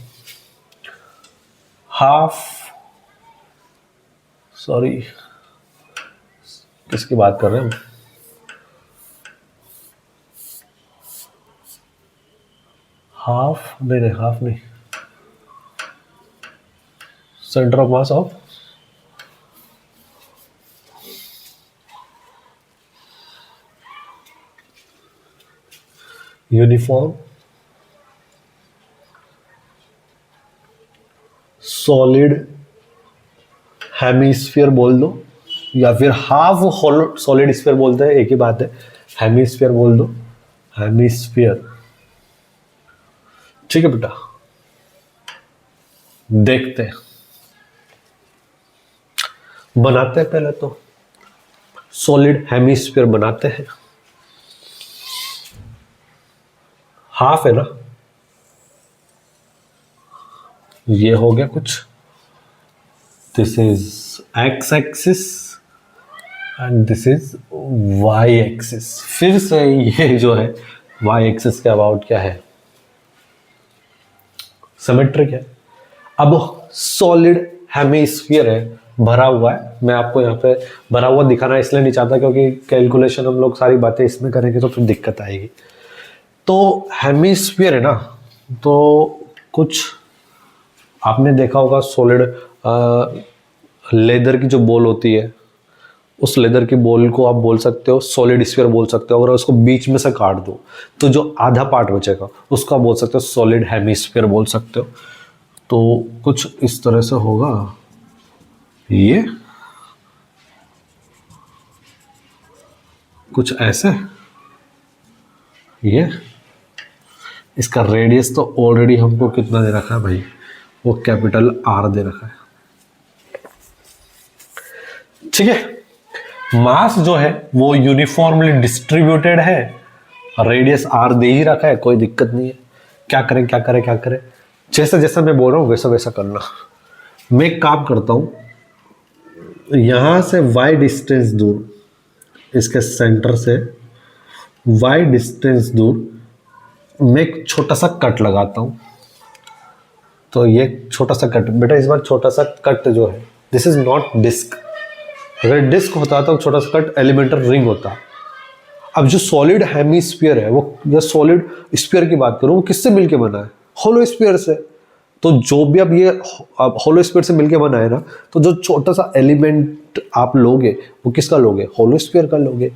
किसकी बात कर रहे हैं हम? हाफ नहीं, centre of mass of uniform solid hemisphere बोल दो, या फिर हाफ सॉलिड स्फीयर बोलते हैं, एक ही बात है, हेमिस्फीयर बोल दो, हेमिस्फीयर। ठीक है बेटा, देखते हैं, बनाते हैं, पहले तो सॉलिड हेमिस्फीयर बनाते हैं। हाफ है ना, ये हो गया कुछ, this is x axis and this is y axis. फिर से ये जो है वाई एक्सिस के अबाउट क्या है, सिमेट्रिक है। अब सॉलिड हेमिस्फीयर है, भरा हुआ है। मैं आपको यहाँ पे भरा हुआ दिखाना इसलिए नहीं चाहता क्योंकि कैलकुलेशन हम लोग सारी बातें इसमें करेंगे तो फिर दिक्कत आएगी। तो हेमिस्फीयर है ना, तो कुछ आपने देखा होगा सॉलिड लेदर की जो बॉल होती है, उस लेदर की बॉल को आप बोल सकते हो सॉलिड स्फीयर बोल सकते हो। अगर उसको बीच में से काट दो तो जो आधा पार्ट बचेगा उसका बोल सकते हो सॉलिड हेमिस्फीयर बोल सकते हो। तो कुछ इस तरह से होगा, ये कुछ ऐसे, ये इसका रेडियस तो ऑलरेडी हमको कितना दे रखा है भाई, वो कैपिटल आर दे रखा है। ठीक है, मास जो है वो यूनिफॉर्मली डिस्ट्रीब्यूटेड है, रेडियस आर दे ही रखा है, कोई दिक्कत नहीं है। क्या करें क्या करें क्या करें, जैसा जैसा मैं बोल रहा हूँ वैसा वैसा करना। मैं एक काम करता हूं, यहां से y डिस्टेंस दूर, इसके सेंटर से y डिस्टेंस दूर मैं एक छोटा सा कट लगाता हूं। तो ये छोटा सा कट बेटा, इस बार छोटा सा कट जो है, दिस इज नॉट डिस्क। अगर डिस्क होता तो छोटा सा कट एलिमेंटल रिंग होता। अब जो सॉलिड हेमिस्फीयर है, वो या सॉलिड स्फीयर की बात करूं, वो किससे मिलके बना है, होलो स्फीयर से। तो जो भी अब ये होलो स्फीयर से मिलके बना है ना, तो जो छोटा सा एलिमेंट आप लोगे वो किसका लोगे, होलो स्फीयर का लोगे।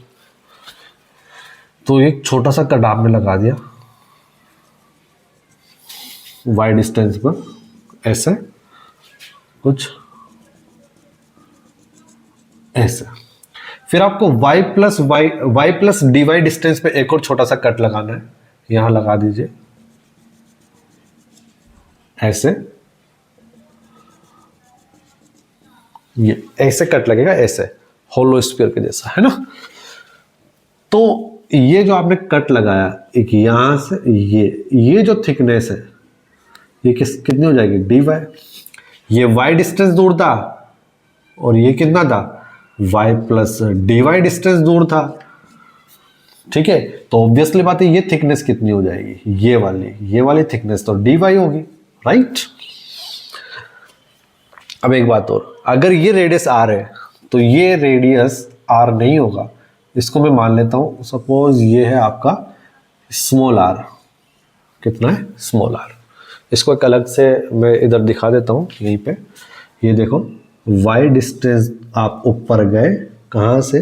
तो एक छोटा सा कट आपने लगा दिया y डिस्टेंस पर, ऐसे कुछ ऐसे। फिर आपको y प्लस dy डिस्टेंस पे एक और छोटा सा कट लगाना है, यहां लगा दीजिए ऐसे, ये ऐसे कट लगेगा, ऐसे होलो स्फीयर के जैसा, है ना। तो ये जो आपने कट लगाया, एक यहां से ये जो थिकनेस है, ये कितनी हो जाएगी, dy। ये y डिस्टेंस दूर था और ये कितना था, y प्लस dy डिस्टेंस दूर था। ठीक है, तो ऑब्वियसली बात है, ये थिकनेस कितनी हो जाएगी, ये वाली थिकनेस तो dy होगी, राइट। अब एक बात और, अगर ये रेडियस r है तो ये रेडियस r नहीं होगा। इसको मैं मान लेता हूं, सपोज ये है आपका स्मॉल r, कितना है, स्मॉल r। इसको एक अलग से मैं इधर दिखा देता हूं, यहीं पे ये देखो, y डिस्टेंस आप ऊपर गए कहां से,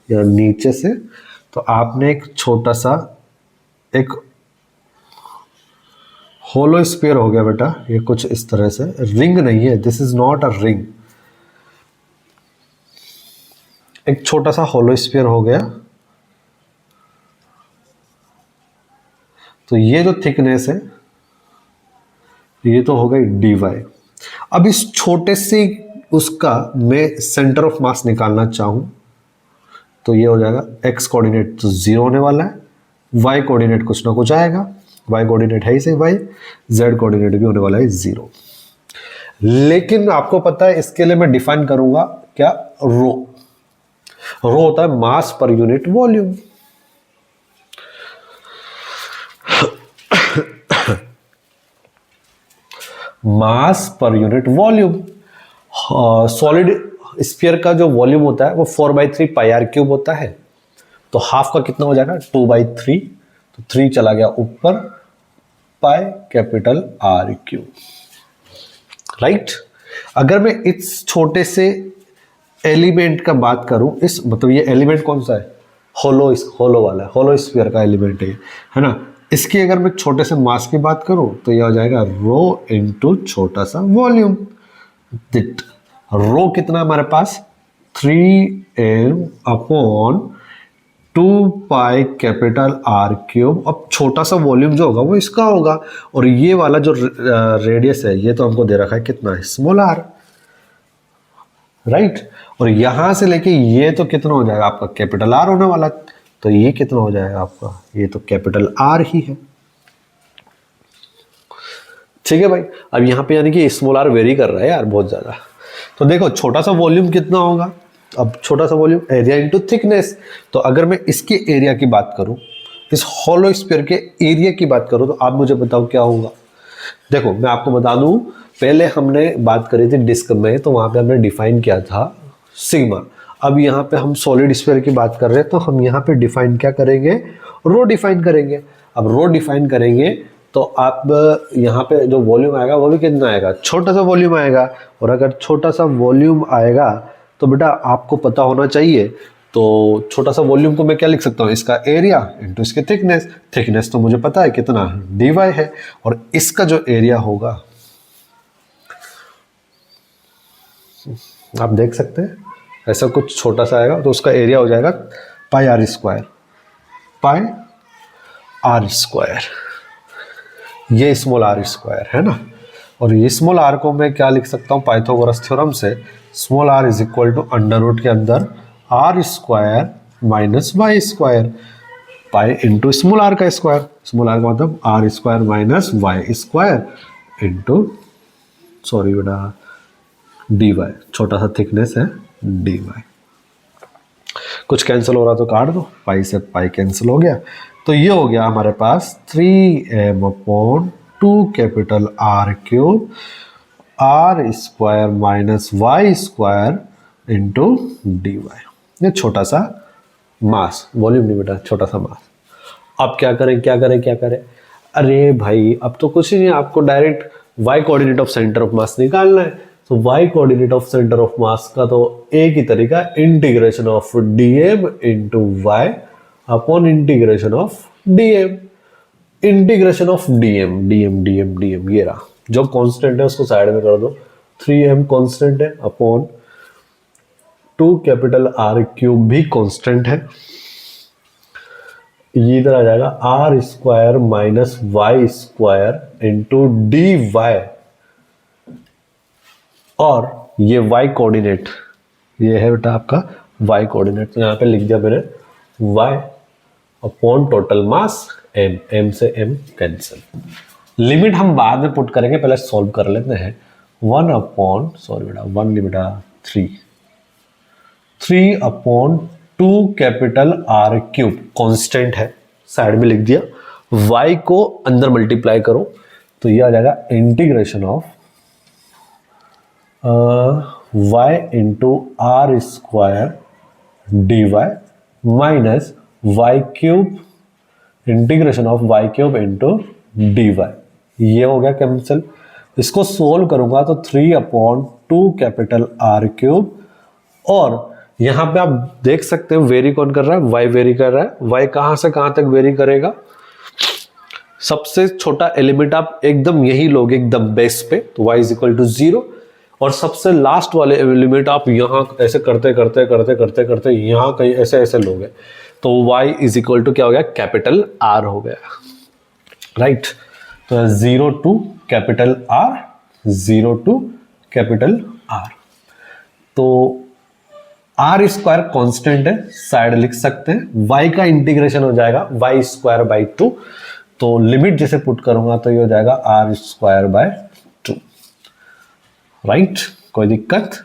या नीचे से, तो आपने एक छोटा सा एक होलो स्फीयर हो गया बेटा, ये कुछ इस तरह से, रिंग नहीं है, this is not a ring, एक छोटा सा होलो स्फीयर हो गया। तो ये जो थिकनेस है ये तो हो गई dy। अब इस छोटे से उसका मैं सेंटर ऑफ मास निकालना चाहूं तो ये हो जाएगा, x कोऑर्डिनेट तो 0 होने वाला है, y कोऑर्डिनेट कुछ ना कुछ आएगा, y कोऑर्डिनेट है ही सही y, z कोऑर्डिनेट भी होने वाला है 0। लेकिन आपको पता है इसके लिए मैं डिफाइन करूंगा क्या, रो। रो होता है मास पर यूनिट वॉल्यूम। मास पर यूनिट वॉल्यूम। सॉलिड स्फीयर का जो वॉल्यूम होता है वो 4/3 पाई आर क्यूब होता है। तो हाफ का कितना हो जाएगा, 2/3, तो 3 चला गया ऊपर, pi capital are cube, right. अगर मैं इस छोटे से एलिमेंट का बात करूं, इस मतलब ये एलिमेंट कौन सा है, होलो वाला है, होलो स्फीयर का एलिमेंट है ना। इसकी अगर मैं छोटे से मास की बात करूं तो यह हो जाएगा रो इंटू छोटा सा वॉल्यूम। रो कितना हमारे पास 3m upon 2 pi capital R cube. अब छोटा सा वॉल्यूम जो होगा वो इसका होगा, और ये वाला जो रेडियस है ये तो हमको दे रखा है कितना है, स्मॉल r, राइट। और यहां से लेके ये तो कितना हो जाएगा आपका कैपिटल R होने वाला, तो ये कितना हो जाएगा आपका, ये तो कैपिटल R ही है। ठीक है भाई। अब यहाँ पे यानी कि स्मॉल r वेरी कर रहा है यार बहुत ज्यादा। तो देखो छोटा सा वॉल्यूम कितना होगा, अब छोटा सा वॉल्यूम एरिया इनटू थिकनेस। तो अगर मैं इसके एरिया की बात करूं, इस हॉलो स्फीयर के एरिया की बात करूं, तो आप मुझे बताओ क्या होगा। देखो मैं आपको बता दूं, पहले हमने बात करी थी डिस्क में, तो वहां पे हमने डिफाइन किया था सिग्मा। अब यहाँ पे हम सॉलिड स्फीयर की बात कर रहे हैं, तो हम यहाँ पे डिफाइन क्या करेंगे, रो डिफाइन करेंगे। अब रो डिफाइन करेंगे तो आप यहाँ पे जो वॉल्यूम आएगा वो भी कितना आएगा, छोटा सा वॉल्यूम आएगा। और अगर छोटा सा वॉल्यूम आएगा तो बेटा आपको पता होना चाहिए, तो छोटा सा वॉल्यूम को मैं क्या लिख सकता हूँ, इसका एरिया इंटू इसके थिकनेस। थिकनेस तो मुझे पता है कितना dy है, और इसका जो एरिया होगा आप देख सकते हैं ऐसा कुछ छोटा सा आएगा, तो उसका एरिया हो जाएगा पाई r स्क्वायर, पाई r स्क्वायर, ये स्मॉल r स्क्वायर है ना। और ये स्मॉल r को मैं क्या लिख सकता हूँ पाइथागोरस थ्योरम से, small r is equal to under root के अंदर r square minus y square, pi into small r का स्क्वायर, स्मॉल r का मतलब r square minus y square into, sorry बेटा dy, छोटा सा थिकनेस है dy। कुछ कैंसिल हो रहा तो काट दो, पाई से पाई कैंसिल हो गया। तो ये हो गया हमारे पास 3m upon 2 capital R cube R square minus y square into dy। ये छोटा सा मास, वॉल्यूम नहीं बेटा, छोटा सा मास। अब क्या करें क्या करें क्या करें, अरे भाई अब तो कुछ ही नहीं, आपको direct y coordinate of centre of मास निकालना है। तो y coordinate of centre of mass का तो एक ही तरीका, integration of dm into y upon integration of dm। Integration of dm dm dm dm ये रहा, जो कांस्टेंट है उसको साइड में कर दो, 3m कांस्टेंट है अपॉन 2 कैपिटल R क्यूब भी कांस्टेंट है, ये इधर आ जाएगा R square minus y square into dy, और ये y कोऑर्डिनेट, ये है बेटा आपका y कोऑर्डिनेट, तो यहाँ पे लिख दिया मैंने y upon total mass m, m से m कैंसिल। लिमिट हम बाद में पुट करेंगे, पहले सॉल्व कर लेते हैं। 1 अपॉन, सॉरी बेटा 1 नहीं बेटा 3 upon 2 capital R cube constant है, साइड में लिख दिया। y को अंदर मल्टीप्लाई करो तो ये आ जाएगा integration of y into R square dy minus y cube integration of y cube into dy। ये हो गया कैंसिल। इसको सोल्व करूंगा तो 3 अपॉन 2 कैपिटल R क्यूब, और यहां पे आप देख सकते हैं वेरी कौन कर रहा है, y वेरी कर रहा है। y कहां से कहां तक वेरी करेगा, सबसे छोटा एलिमेंट आप एकदम यही लोगे एकदम बेस पे, तो y इज इक्वल टू 0, और सबसे लास्ट वाले एलिमेंट आप यहां ऐसे करते करते करते करते करते यहां कहीं ऐसे ऐसे लोगे, तो y इज इक्वल टू क्या हो गया, कैपिटल R हो गया, राइट। तो 0 to capital R, 0 to capital R। तो R स्क्वायर कॉन्स्टेंट है, साइड लिख सकते हैं, y का इंटीग्रेशन हो जाएगा y स्क्वायर बाई 2, तो लिमिट जैसे पुट करूंगा तो ये हो जाएगा R स्क्वायर बाय 2, राइट। कोई दिक्कत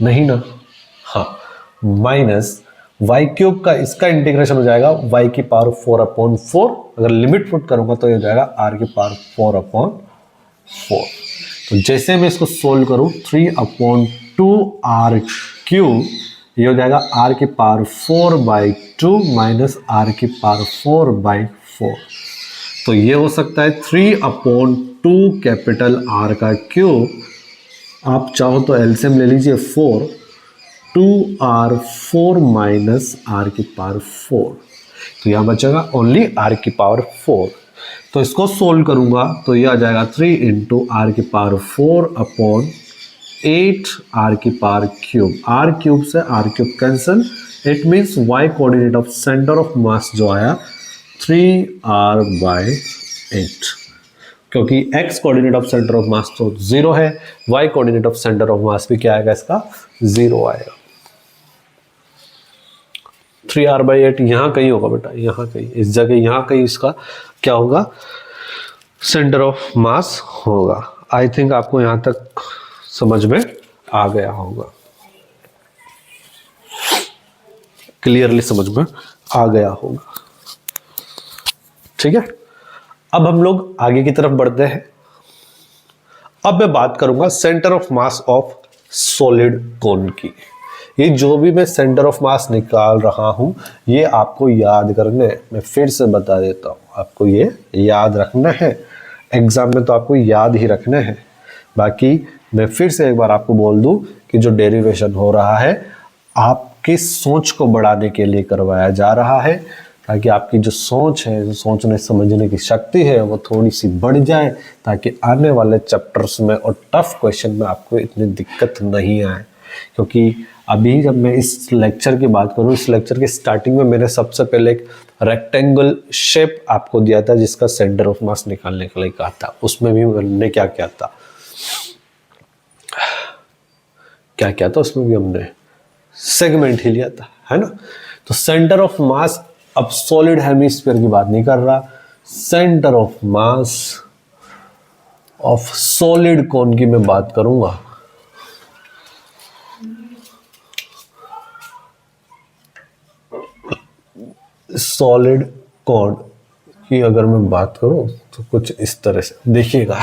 नहीं ना, हाँ। माइनस वाई क्यूब का इसका इंटीग्रेशन हो जाएगा y की पावर 4 अपॉन 4, अगर लिमिट पुट करूंगा तो ये हो जाएगा r की पावर 4 अपॉन 4। तो जैसे मैं इसको सोल्व करूं 3 अपॉन 2 R क्यूब, ये हो जाएगा r की पावर 4 बाई 2 माइनस r की पावर 4 बाई 4। तो ये हो सकता है 3 अपॉन 2 कैपिटल R का क्यूब, आप चाहो तो एलसीएम ले लीजिए 4, 2R 4 माइनस R की पावर 4। तो यहाँ बचेगा ओनली r की पावर 4। तो इसको सोल्व करूंगा तो ये आ जाएगा 3 इंटू आर की पावर 4 अपॉन 8 r की पावर क्यूब। r क्यूब से r cube cancel, it means y coordinate of centre of mass जो आया 3r/8, क्योंकि x coordinate of centre of mass तो 0 है, y coordinate of centre of मास भी क्या आएगा इसका 0 आएगा। 3r/8 यहाँ कहीं होगा बेटा, यहाँ कहीं इस जगह, यहाँ कहीं इसका क्या होगा सेंटर ऑफ मास होगा। आई थिंक आपको यहाँ तक समझ में आ गया होगा, क्लियरली समझ में आ गया होगा। ठीक है, अब हम लोग आगे की तरफ बढ़ते हैं। अब मैं बात करूंगा centre of mass of solid कोन की। ये जो भी मैं सेंटर ऑफ मास निकाल रहा हूं ये आपको याद करने, मैं फिर से बता देता हूं, आपको ये याद रखना है। एग्जाम में तो आपको याद ही रखना है। बाकी मैं फिर से एक बार आपको बोल दूं कि जो डेरिवेशन हो रहा है आपकी सोच को बढ़ाने के लिए करवाया जा रहा है, ताकि आपकी जो सोच है, जो सोचने समझने की शक्ति है वो थोड़ी सी बढ़ जाए, ताकि आने वाले चैप्टर्स में और टफ क्वेश्चन में आपको इतनी दिक्कत नहीं आए। क्योंकि अभी जब मैं इस लेक्चर की बात करूं, इस लेक्चर के स्टार्टिंग में मैंने सबसे पहले एक रेक्टेंगल शेप आपको दिया था जिसका सेंटर ऑफ मास निकालने के लिए कहा था। उसमें भी मैंने क्या किया था, उसमें भी हमने सेगमेंट ही लिया था, है ना। तो सेंटर ऑफ मास, अब सॉलिड हेमिस्फीयर की बात नहीं कर रहा, centre of mass of solid कोन की मैं बात करूंगा। सॉलिड कोन की अगर मैं बात करूं तो कुछ इस तरह से देखिएगा,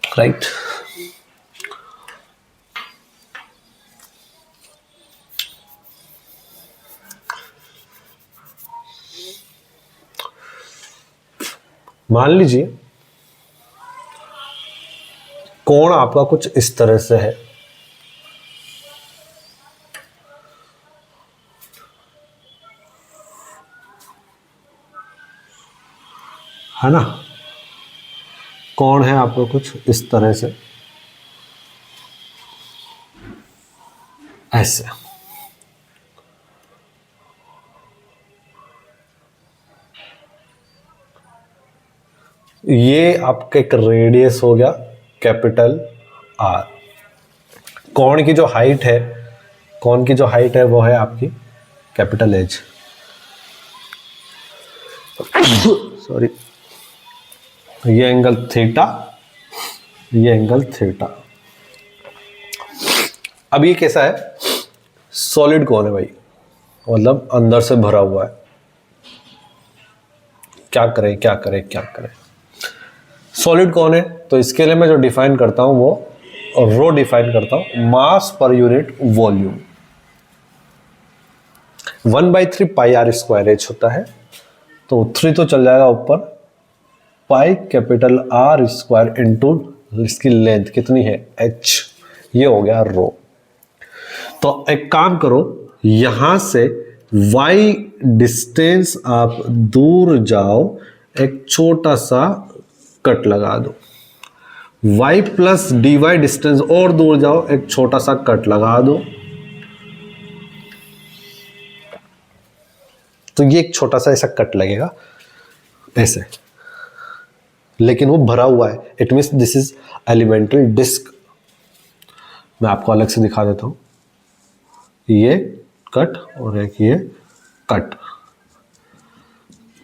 राइट। मान लीजिए कोण आपका कुछ इस तरह से है ना। कोण है आपका कुछ इस तरह से, ऐसे। ये आपका एक रेडियस हो गया कैपिटल आर। कोण की जो हाइट है, वो है आपकी कैपिटल एच, सॉरी, ये एंगल थीटा, ये एंगल थीटा। अब ये कैसा है, सॉलिड कोण है भाई, मतलब अंदर से भरा हुआ है। क्या करें। सॉलिड कौन है, तो इसके लिए मैं जो डिफाइन करता हूं वो रो डिफाइन करता हूं, मास पर unit volume. 1/3 pi are square H होता है, तो 3 तो चल जाएगा ऊपर, pi capital R square into इसकी लेंथ कितनी है एच, ये हो गया रो। तो एक काम करो, यहां से y डिस्टेंस आप दूर जाओ, एक छोटा सा कट लगा दो। y plus d y distance और दूर जाओ, एक छोटा सा कट लगा दो। तो ये एक छोटा सा ऐसा कट लगेगा ऐसे, लेकिन वो भरा हुआ है, it means this is elemental disc. मैं आपको अलग से दिखा देता हूं, ये कट और एक ये कट,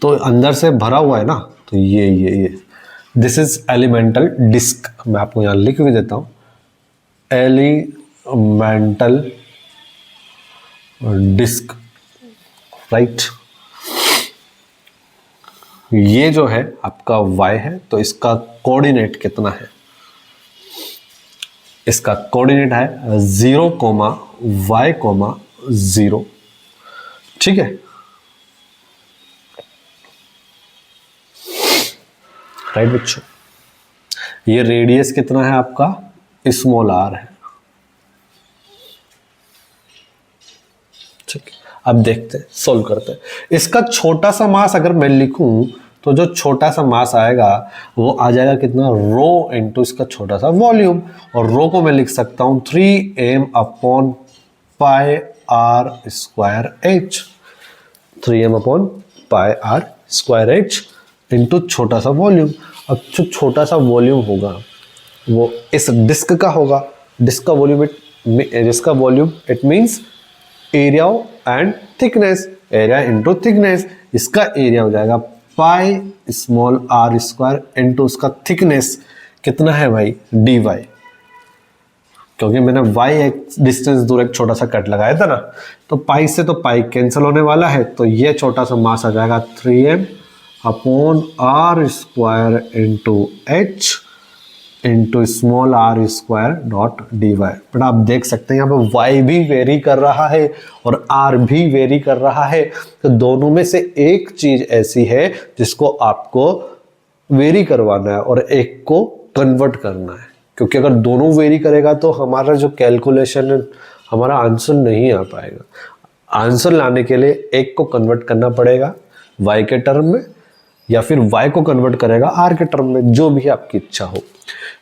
तो अंदर से भरा हुआ है ना, तो ये दिस इज एलिमेंटल डिस्क। मैं आपको यहां लिख भी देता हूं, एलिमेंटल डिस्क, राइट। ये जो है आपका y है, तो इसका कोऑर्डिनेट कितना है, इसका कोऑर्डिनेट है 0,y,0। ठीक है, राइट बच्चों। ये रेडियस कितना है आपका, स्मॉल r है, अब देखते हैं, सोल्व करते हैं। इसका छोटा सा मास अगर मैं लिखूं तो जो छोटा सा मास आएगा वो आ जाएगा कितना, रो इंटू इसका छोटा सा वॉल्यूम। और रो को मैं लिख सकता हूं 3m upon pi are square h, 3m upon pi are square h into छोटा सा वॉल्यूम। अब जो छोटा सा वॉल्यूम होगा वो इस डिस्क का होगा, डिस्क का volume it means area and thickness, area into thickness. इसका एरिया हो जाएगा pi small are square into उसका थिकनेस कितना है भाई, dy, क्योंकि मैंने y एक डिस्टेंस दूर एक छोटा सा कट लगाया था ना, तो पाई से तो पाई कैंसिल होने वाला है, तो ये छोटा सा मास आ जाएगा 3m upon r square into h into small are square dot dy। But आप देख सकते हैं यहाँ पे y भी वेरी कर रहा है और r भी वेरी कर रहा है, तो दोनों में से एक चीज ऐसी है जिसको आपको वेरी करवाना है और एक को कन्वर्ट करना है, क्योंकि अगर दोनों वेरी करेगा तो हमारा जो कैलकुलेशन है, हमारा आंसर नहीं आ पाएगा। आंसर लाने के लिए एक को कन्वर्ट करना पड़ेगा y के टर्म में, या फिर y को कन्वर्ट करेगा r के टर्म में, जो भी आपकी इच्छा हो।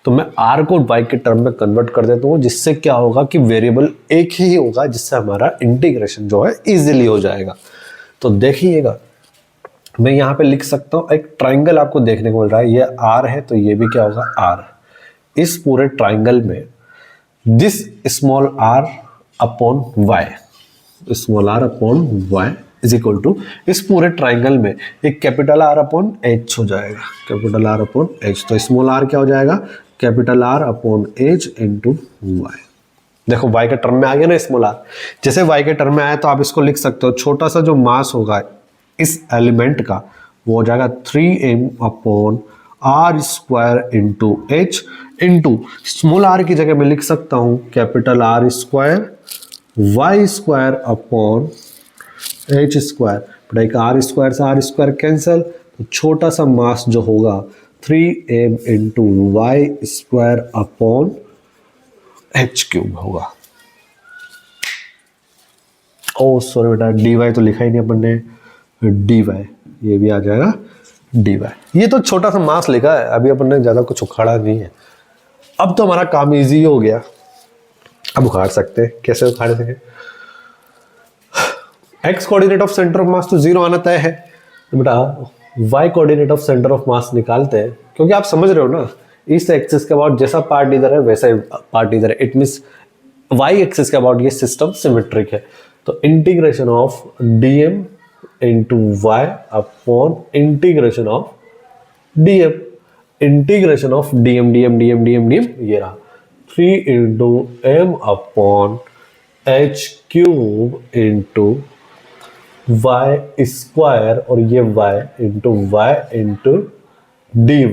तो मैं r को y के टर्म में कन्वर्ट कर देता हूँ, जिससे क्या होगा कि वेरिएबल एक ही होगा, जिससे हमारा इंटीग्रेशन जो है इजीली हो जाएगा। तो देखिएगा मैं यहाँ पे लिख सकता हूँ, एक ट्राइंगल आपको देखने को मिल रहा है, ये r है तो ये भी क्या होगा r। इस पूरे ट्राइंगल में this small r upon y, small r upon y is equal to, इस पूरे ट्राइंगल में एक कैपिटल R अपॉन एच हो जाएगा, कैपिटल R अपॉन एच। तो स्मॉल r क्या हो जाएगा, capital R upon h into y. देखो y के टर्म में आ गया ना स्मॉल r, जैसे y के टर्म में आया तो आप इसको लिख सकते हो, छोटा सा जो मास होगा इस एलिमेंट का वो हो जाएगा 3m upon r square into h into small r की जगह मैं लिख सकता हूँ capital R square y square upon h square. But एक आर स्क्वायर से आर स्क्वायर कैंसिल, तो छोटा सा मास जो होगा 3m into y square upon h cube होगा। ओ सॉरी बेटा, dy तो लिखा ही नहीं अपन ने, dy ये भी आ जाएगा dy। ये तो छोटा सा मास लिखा है, अभी अपन ने ज्यादा कुछ उखाड़ा नहीं है। अब तो हमारा काम इजी हो गया, अब उखाड़ सकते हैं। कैसे उखाड़ सके, x coordinate of centre of mass तो 0 आना तय है, तो बेटा y coordinate of centre of मास निकालते हैं, क्योंकि आप समझ रहे हो ना, इस एक्सिस के अबाउट जैसा पार्ट इधर है वैसा ही पार्ट इधर है, इट मींस y एक्सिस के अबाउट ये सिस्टम सिमेट्रिक है। तो integration of dm into y upon integration of dm, integration of dm dm dm dm dm ये रहा 3 into m upon h cube into y square, और ये y into dy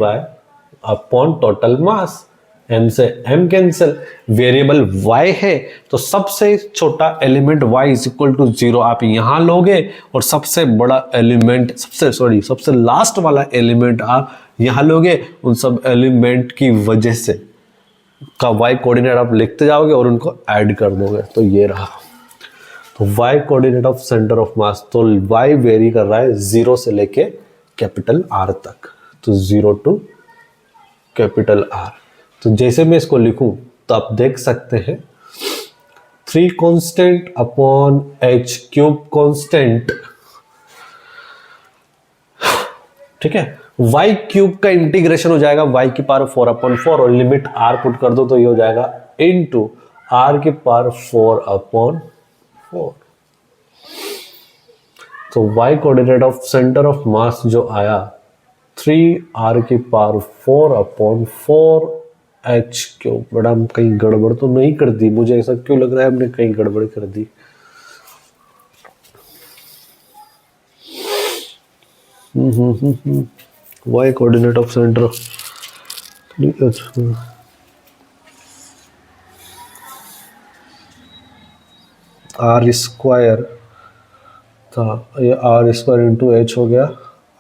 upon total mass. m से m cancel, variable y है तो सबसे छोटा element y is equal to 0 आप यहां लोगे, और सबसे बड़ा एलिमेंट सबसे लास्ट वाला एलिमेंट आप यहां लोगे। उन सब एलिमेंट की वजह से का y कोऑर्डिनेट आप लिखते जाओगे और उनको ऐड कर दोगे, तो ये रहा। तो y coordinate of centre of mass, तो y वेरी कर रहा है 0 से लेके कैपिटल R तक, तो 0 टू कैपिटल R। तो जैसे मैं इसको लिखूं तो आप देख सकते हैं 3 constant upon h cube constant, ठीक है। y क्यूब का इंटीग्रेशन हो जाएगा y की पावर 4 अपॉन 4, और लिमिट r पुट कर दो तो ये हो जाएगा इनटू r की पावर 4 अपॉन 4। तो y coordinate of centre of mass जो आया 3r की पावर 4 अपॉन 4 h क्यूब। बड़ा हम कहीं गड़बड़ तो नहीं कर दी, मुझे ऐसा क्यों लग रहा है हमने कहीं गड़बड़ कर दी। y coordinate of centre, r square था, ये आर स्क्वायर इंटू एच हो गया।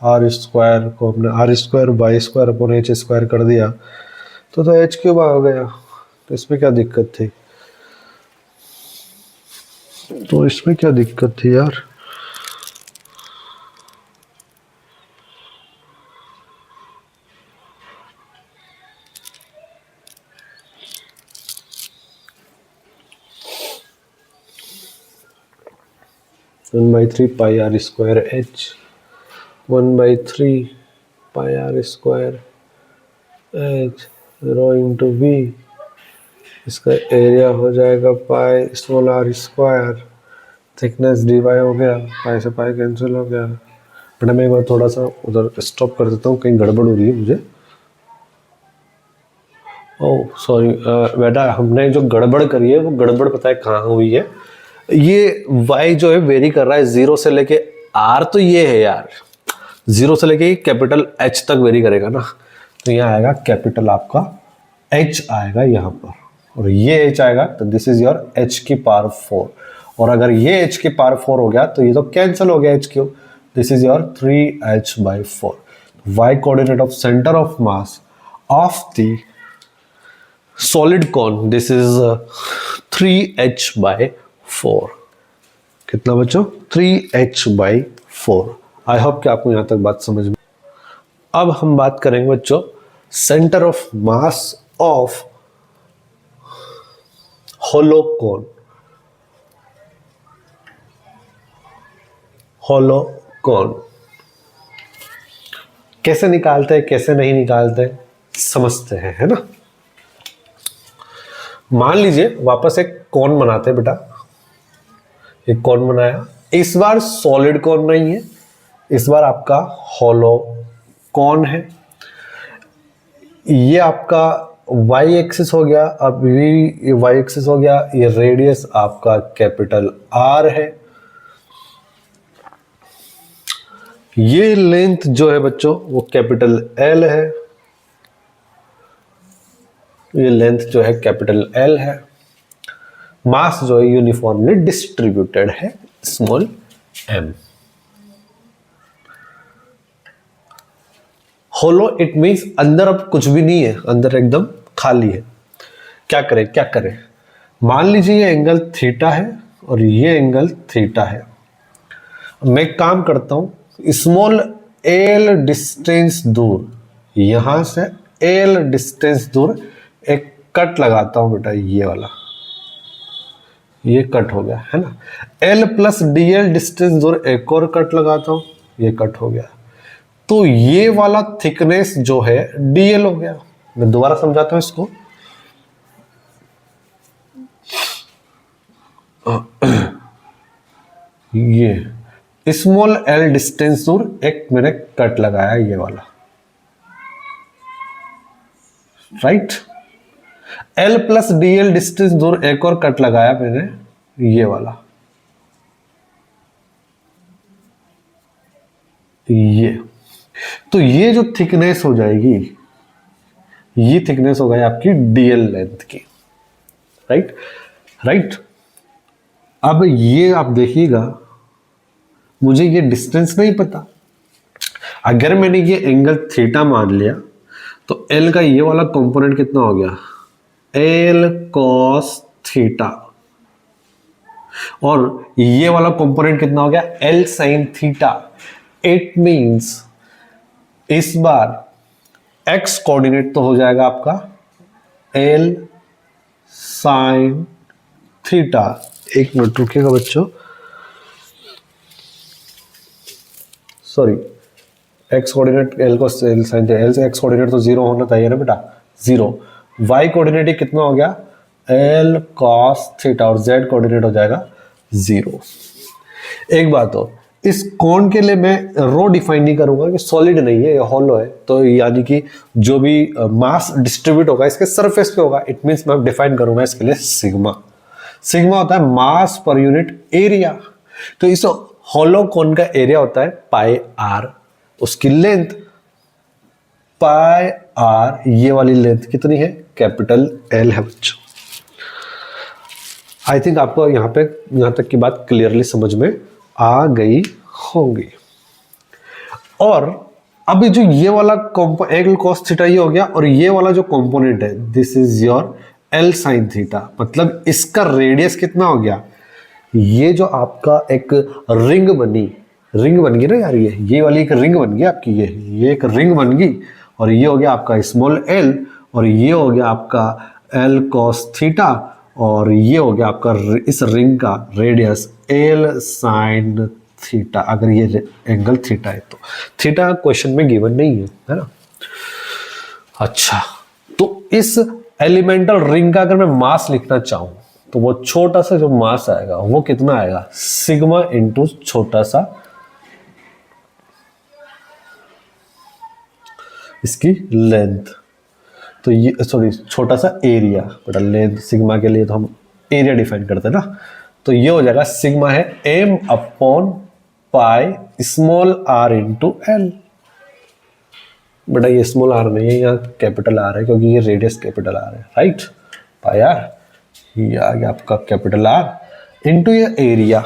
आर स्क्वायर को हमने r square by square upon h square कर दिया तो एच क्यूब आ गया, तो इसमें क्या दिक्कत थी। तो इसमें क्या दिक्कत थी यार? One by three pi are square H, 1/3 pi are square H rho into V, इसका एरिया हो जाएगा pi small are square, thickness D Y हो गया, पाई से पाई कैंसिल हो गया। बट मैं एक बार थोड़ा सा उधर स्टॉप कर देता हूँ, कहीं गड़बड़ हो रही है मुझे। ओह सॉरी बेटा, हमने जो गड़बड़ करी है वो गड़बड़ पता है कहाँ हुई है। ये y जो है वेरी कर रहा है 0 से लेके r, तो ये है यार 0 से लेके कैपिटल h तक वेरी करेगा ना, तो यहाँ आएगा कैपिटल आपका h आएगा यहाँ पर, और ये h आएगा, तो दिस इज योर h की पावर 4, और अगर ये h की पावर 4 हो गया तो ये तो कैंसिल हो गया h cube, this is your 3h/4। y coordinate of centre of mass of the solid cone, this is 3h/4। कितना बच्चों? 3h/4। आई होप कि आपको यहां तक बात समझ में। अब हम बात करेंगे बच्चों centre of mass of hollow cone. Hollow cone कैसे निकालते हैं, कैसे नहीं निकालते, समझते हैं, है ना। मान लीजिए वापस एक कॉन बनाते हैं बेटा, एक कॉन बनाया, इस बार सॉलिड कॉन नहीं है, इस बार आपका होलो कॉन है। ये आपका y एक्सिस हो गया, अब ये y एक्सिस हो गया, ये रेडियस आपका कैपिटल R है। ये लेंथ जो है बच्चों वो कैपिटल L है, ये लेंथ जो है कैपिटल L है। मास जो है यूनिफॉर्मली डिस्ट्रीब्यूटेड है, small m। Hollow it means अंदर अब कुछ भी नहीं है, अंदर एकदम खाली है। क्या करें, क्या करें? मान लीजिए ये एंगल थीटा है और ये एंगल थीटा है। मैं एक काम करता हूं, स्मॉल l डिस्टेंस दूर, यहां से l डिस्टेंस दूर एक कट लगाता हूं बेटा, ये वाला, ये कट हो गया है ना। l प्लस dl डिस्टेंस दूर एक और कट लगाता हूं, ये कट हो गया, तो ये वाला थिकनेस जो है dl हो गया। मैं दोबारा समझाता हूं इसको। ये स्मॉल l डिस्टेंस दूर एक मैंने कट लगाया, ये वाला, right. L plus dl distance दूर एक और कट लगाया मैंने, ये वाला, ये। तो ये जो थिकनेस हो जाएगी, ये थिकनेस हो गई आपकी dl लेंथ की, राइट राइट। अब ये आप देखिएगा, मुझे ये डिस्टेंस नहीं पता, अगर मैंने ये एंगल थीटा मान लिया तो L का ये वाला कंपोनेंट कितना हो गया, L cos थीटा, और ये वाला कंपोनेंट कितना हो गया, L sin theta. It means इस बार x कोऑर्डिनेट तो हो जाएगा आपका L sin थीटा। एक मिनट रुकिएगा बच्चों, सॉरी, x कोऑर्डिनेट L को L sin L से x कोऑर्डिनेट तो 0 होना चाहिए ना बेटा, 0। y कोऑर्डिनेट कितना हो गया, L cos थीटा, और z कोऑर्डिनेट हो जाएगा 0। एक बात हो, इस कोण के लिए मैं रो डिफाइन नहीं करूंगा कि सॉलिड नहीं है, ये हॉलो है, तो यानी कि जो भी मास डिस्ट्रीब्यूट होगा इसके सरफेस पे होगा, इट मींस मैं डिफाइन करूंगा इसके लिए सिग्मा। सिग्मा होता है मास पर यूनिट एरिया, तो इस हॉलो कोन का एरिया होता है पाई आर, उसकी लेंथ पाई आर, ये वाली लेंथ कितनी है, कैपिटल एल है बच्चों। आई थिंक आपको यहां तक की बात क्लियरली समझ में आ गई होगी। और अभी जो ये वाला एंगल cos थीटा ये हो गया, और ये वाला जो कंपोनेंट है this is your L sin theta, मतलब इसका रेडियस कितना हो गया, ये जो आपका एक रिंग बन गई ना यार, ये वाली एक रिंग बन गई आपकी, ये एक रिंग बन गई, और ये हो गया आपका स्मॉल एल, और ये हो गया आपका एल कॉस थीटा, और ये हो गया आपका इस रिंग का रेडियस एल साइन थीटा, अगर ये एंगल थीटा है तो। थीटा क्वेश्चन में गिवन नहीं है ना। अच्छा, तो इस एलिमेंटल रिंग का अगर मैं मास लिखना चाहूं तो वो छोटा सा जो मास आएगा वो कितना आएगा, सिग्मा इंटू छोटा सा इसकी लेंथ, तो ये सॉरी छोटा सा एरिया, बेटा लेंथ सिग्मा के लिए तो हम एरिया डिफाइन करते हैं ना, तो ये हो जाएगा सिग्मा है m upon pi small r into L. बेटा ये स्मॉल r नहीं है, यहाँ कैपिटल r है क्योंकि ये रेडियस कैपिटल r है, राइट, पाई r, ये आ गया आपका कैपिटल R इंटू ये एरिया,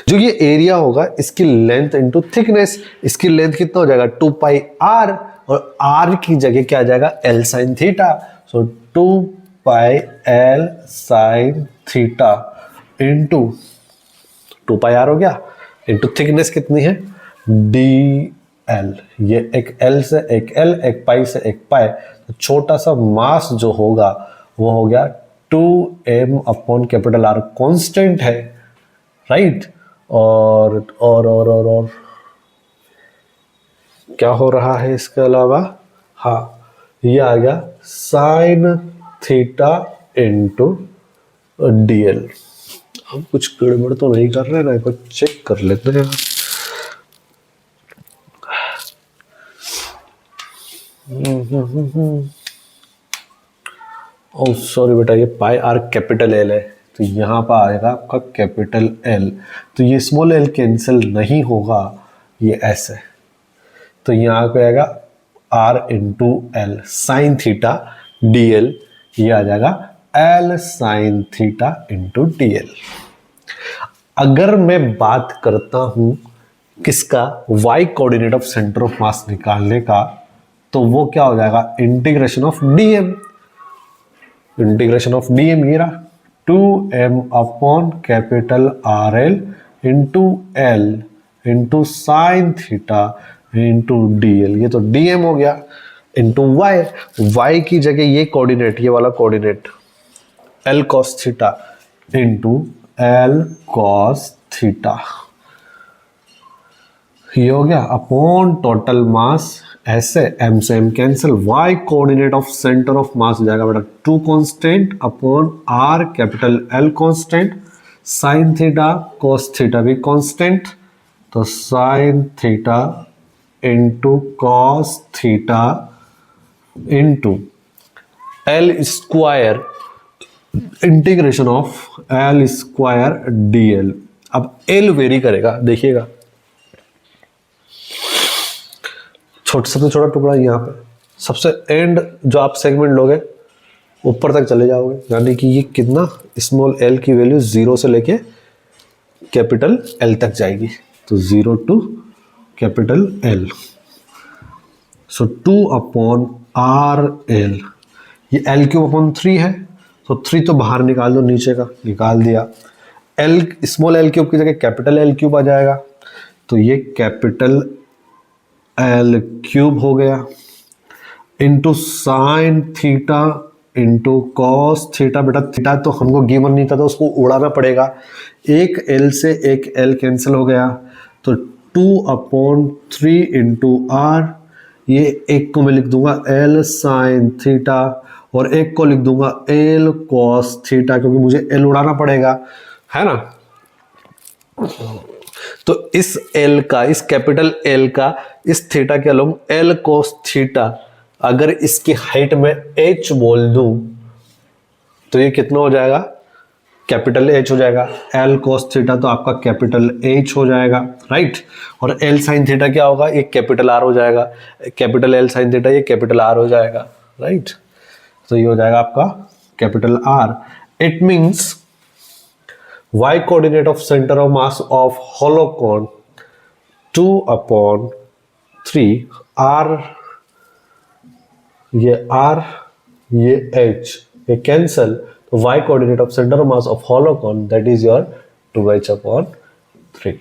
जो ये एरिया होगा इसकी लेंथ इंटू थिकनेस, इसकी लेंथ कितना हो जाएगा 2 पाई r, और r की जगह क्या आ जाएगा L साइन थीटा, सो 2 पाई L साइन थीटा इंटू 2 पाई r हो गया, इंटू थिकनेस कितनी है dl, ये एक L से एक L, एक पाई से एक पाई, तो छोटा सा मास जो होगा वो हो गया 2m upon capital R, constant है, राइट, और क्या हो रहा है इसके अलावा, हाँ ये आ गया साइन थीटा इंटू dl। हम कुछ गड़बड़ तो नहीं कर रहे ना, कुछ चेक कर लेते हैं। ओह सॉरी बेटा, ये पाई आर कैपिटल एल है, तो यहाँ पर आएगा आपका कैपिटल एल, तो ये स्मॉल एल कैंसिल नहीं होगा, ये एस है, तो यहाँ पे आएगा R into L sine theta D L, ये आ जाएगा L sine theta into D L. अगर मैं बात करता हूं किसका, Y coordinate of centre of mass निकालने का, तो वो क्या हो जाएगा integration of DM, integration of DM ये रहा 2m upon capital R L into L into sine theta into D L, ये तो डीएम हो गया, इंटू वाई, वाई की जगह ये कोऑर्डिनेट, ये वाला coordinate L cos theta into L cos theta, ये हो गया अपॉन टोटल मास, ऐसे m से m cancel, y coordinate of centre of मास हो जाएगा बेटा 2 constant upon r capital L constant, sine theta cos theta भी कांस्टेंट, तो sine theta into cos theta into L square integration of L square dl। अब L very करेगा, देखिएगा छोटा सा तो छोटा टुकड़ा यहाँ पे, सबसे एंड जो आप सेगमेंट लोगे ऊपर तक चले जाओगे, यानी कि ये कितना स्मॉल एल की वैल्यू 0 से लेके कैपिटल एल तक जाएगी, तो 0 to capital L, so 2 upon R L, ये एल क्यूब अपॉन 3 है, तो 3 तो बाहर निकाल दो, नीचे का निकाल दिया, एल स्मॉल एल क्यूब की जगह कैपिटल एल क्यूब आ जाएगा, तो ये कैपिटल एल क्यूब हो गया into sine theta into cos theta, बेटा थीटा तो हमको गिवन नहीं था तो उसको उड़ाना पड़ेगा, एक एल से एक एल कैंसिल हो गया, तो 2 अपॉन 3 इंटू आर, ये एक को मैं लिख दूंगा एल साइन थीटा और एक को लिख दूंगा एल कॉस थीटा, क्योंकि मुझे एल उड़ाना पड़ेगा, है ना। तो इस एल का, इस कैपिटल एल का इस थीटा के अलोंग एल कोस थीटा, अगर इसकी हाइट में h बोल दूं तो ये कितना हो जाएगा, कैपिटल H हो जाएगा, एल कोस थीटा तो आपका कैपिटल H हो जाएगा, राइट, और एल साइन थीटा क्या होगा, ये कैपिटल R हो जाएगा, कैपिटल एल साइन थीटा ये कैपिटल R हो जाएगा, राइट, तो ये हो जाएगा आपका capital R। It means y coordinate of center of mass of hollow cone 2 upon 3 r, ये r ये h ये कैंसल, तो y coordinate of center of mass of hollow cone that is your 2h/3।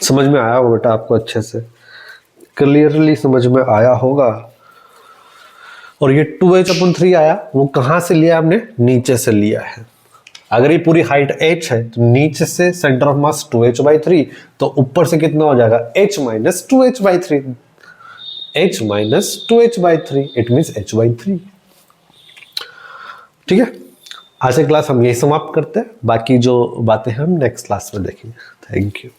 समझ में आया होगा बेटा आपको, अच्छे से क्लियरली समझ में आया होगा। और ये 2h/3 आया, वो कहां से लिया हमने, नीचे से लिया है। अगर ये पूरी हाइट h है तो नीचे से सेंटर ऑफ मास 2h/3, तो ऊपर से कितना हो जाएगा, h - 2h/3, h - 2h/3, it means h/3। ठीक है, आज की क्लास हम यही समाप्त करते हैं, बाकी जो बातें हम नेक्स्ट क्लास में देखेंगे। Thank you.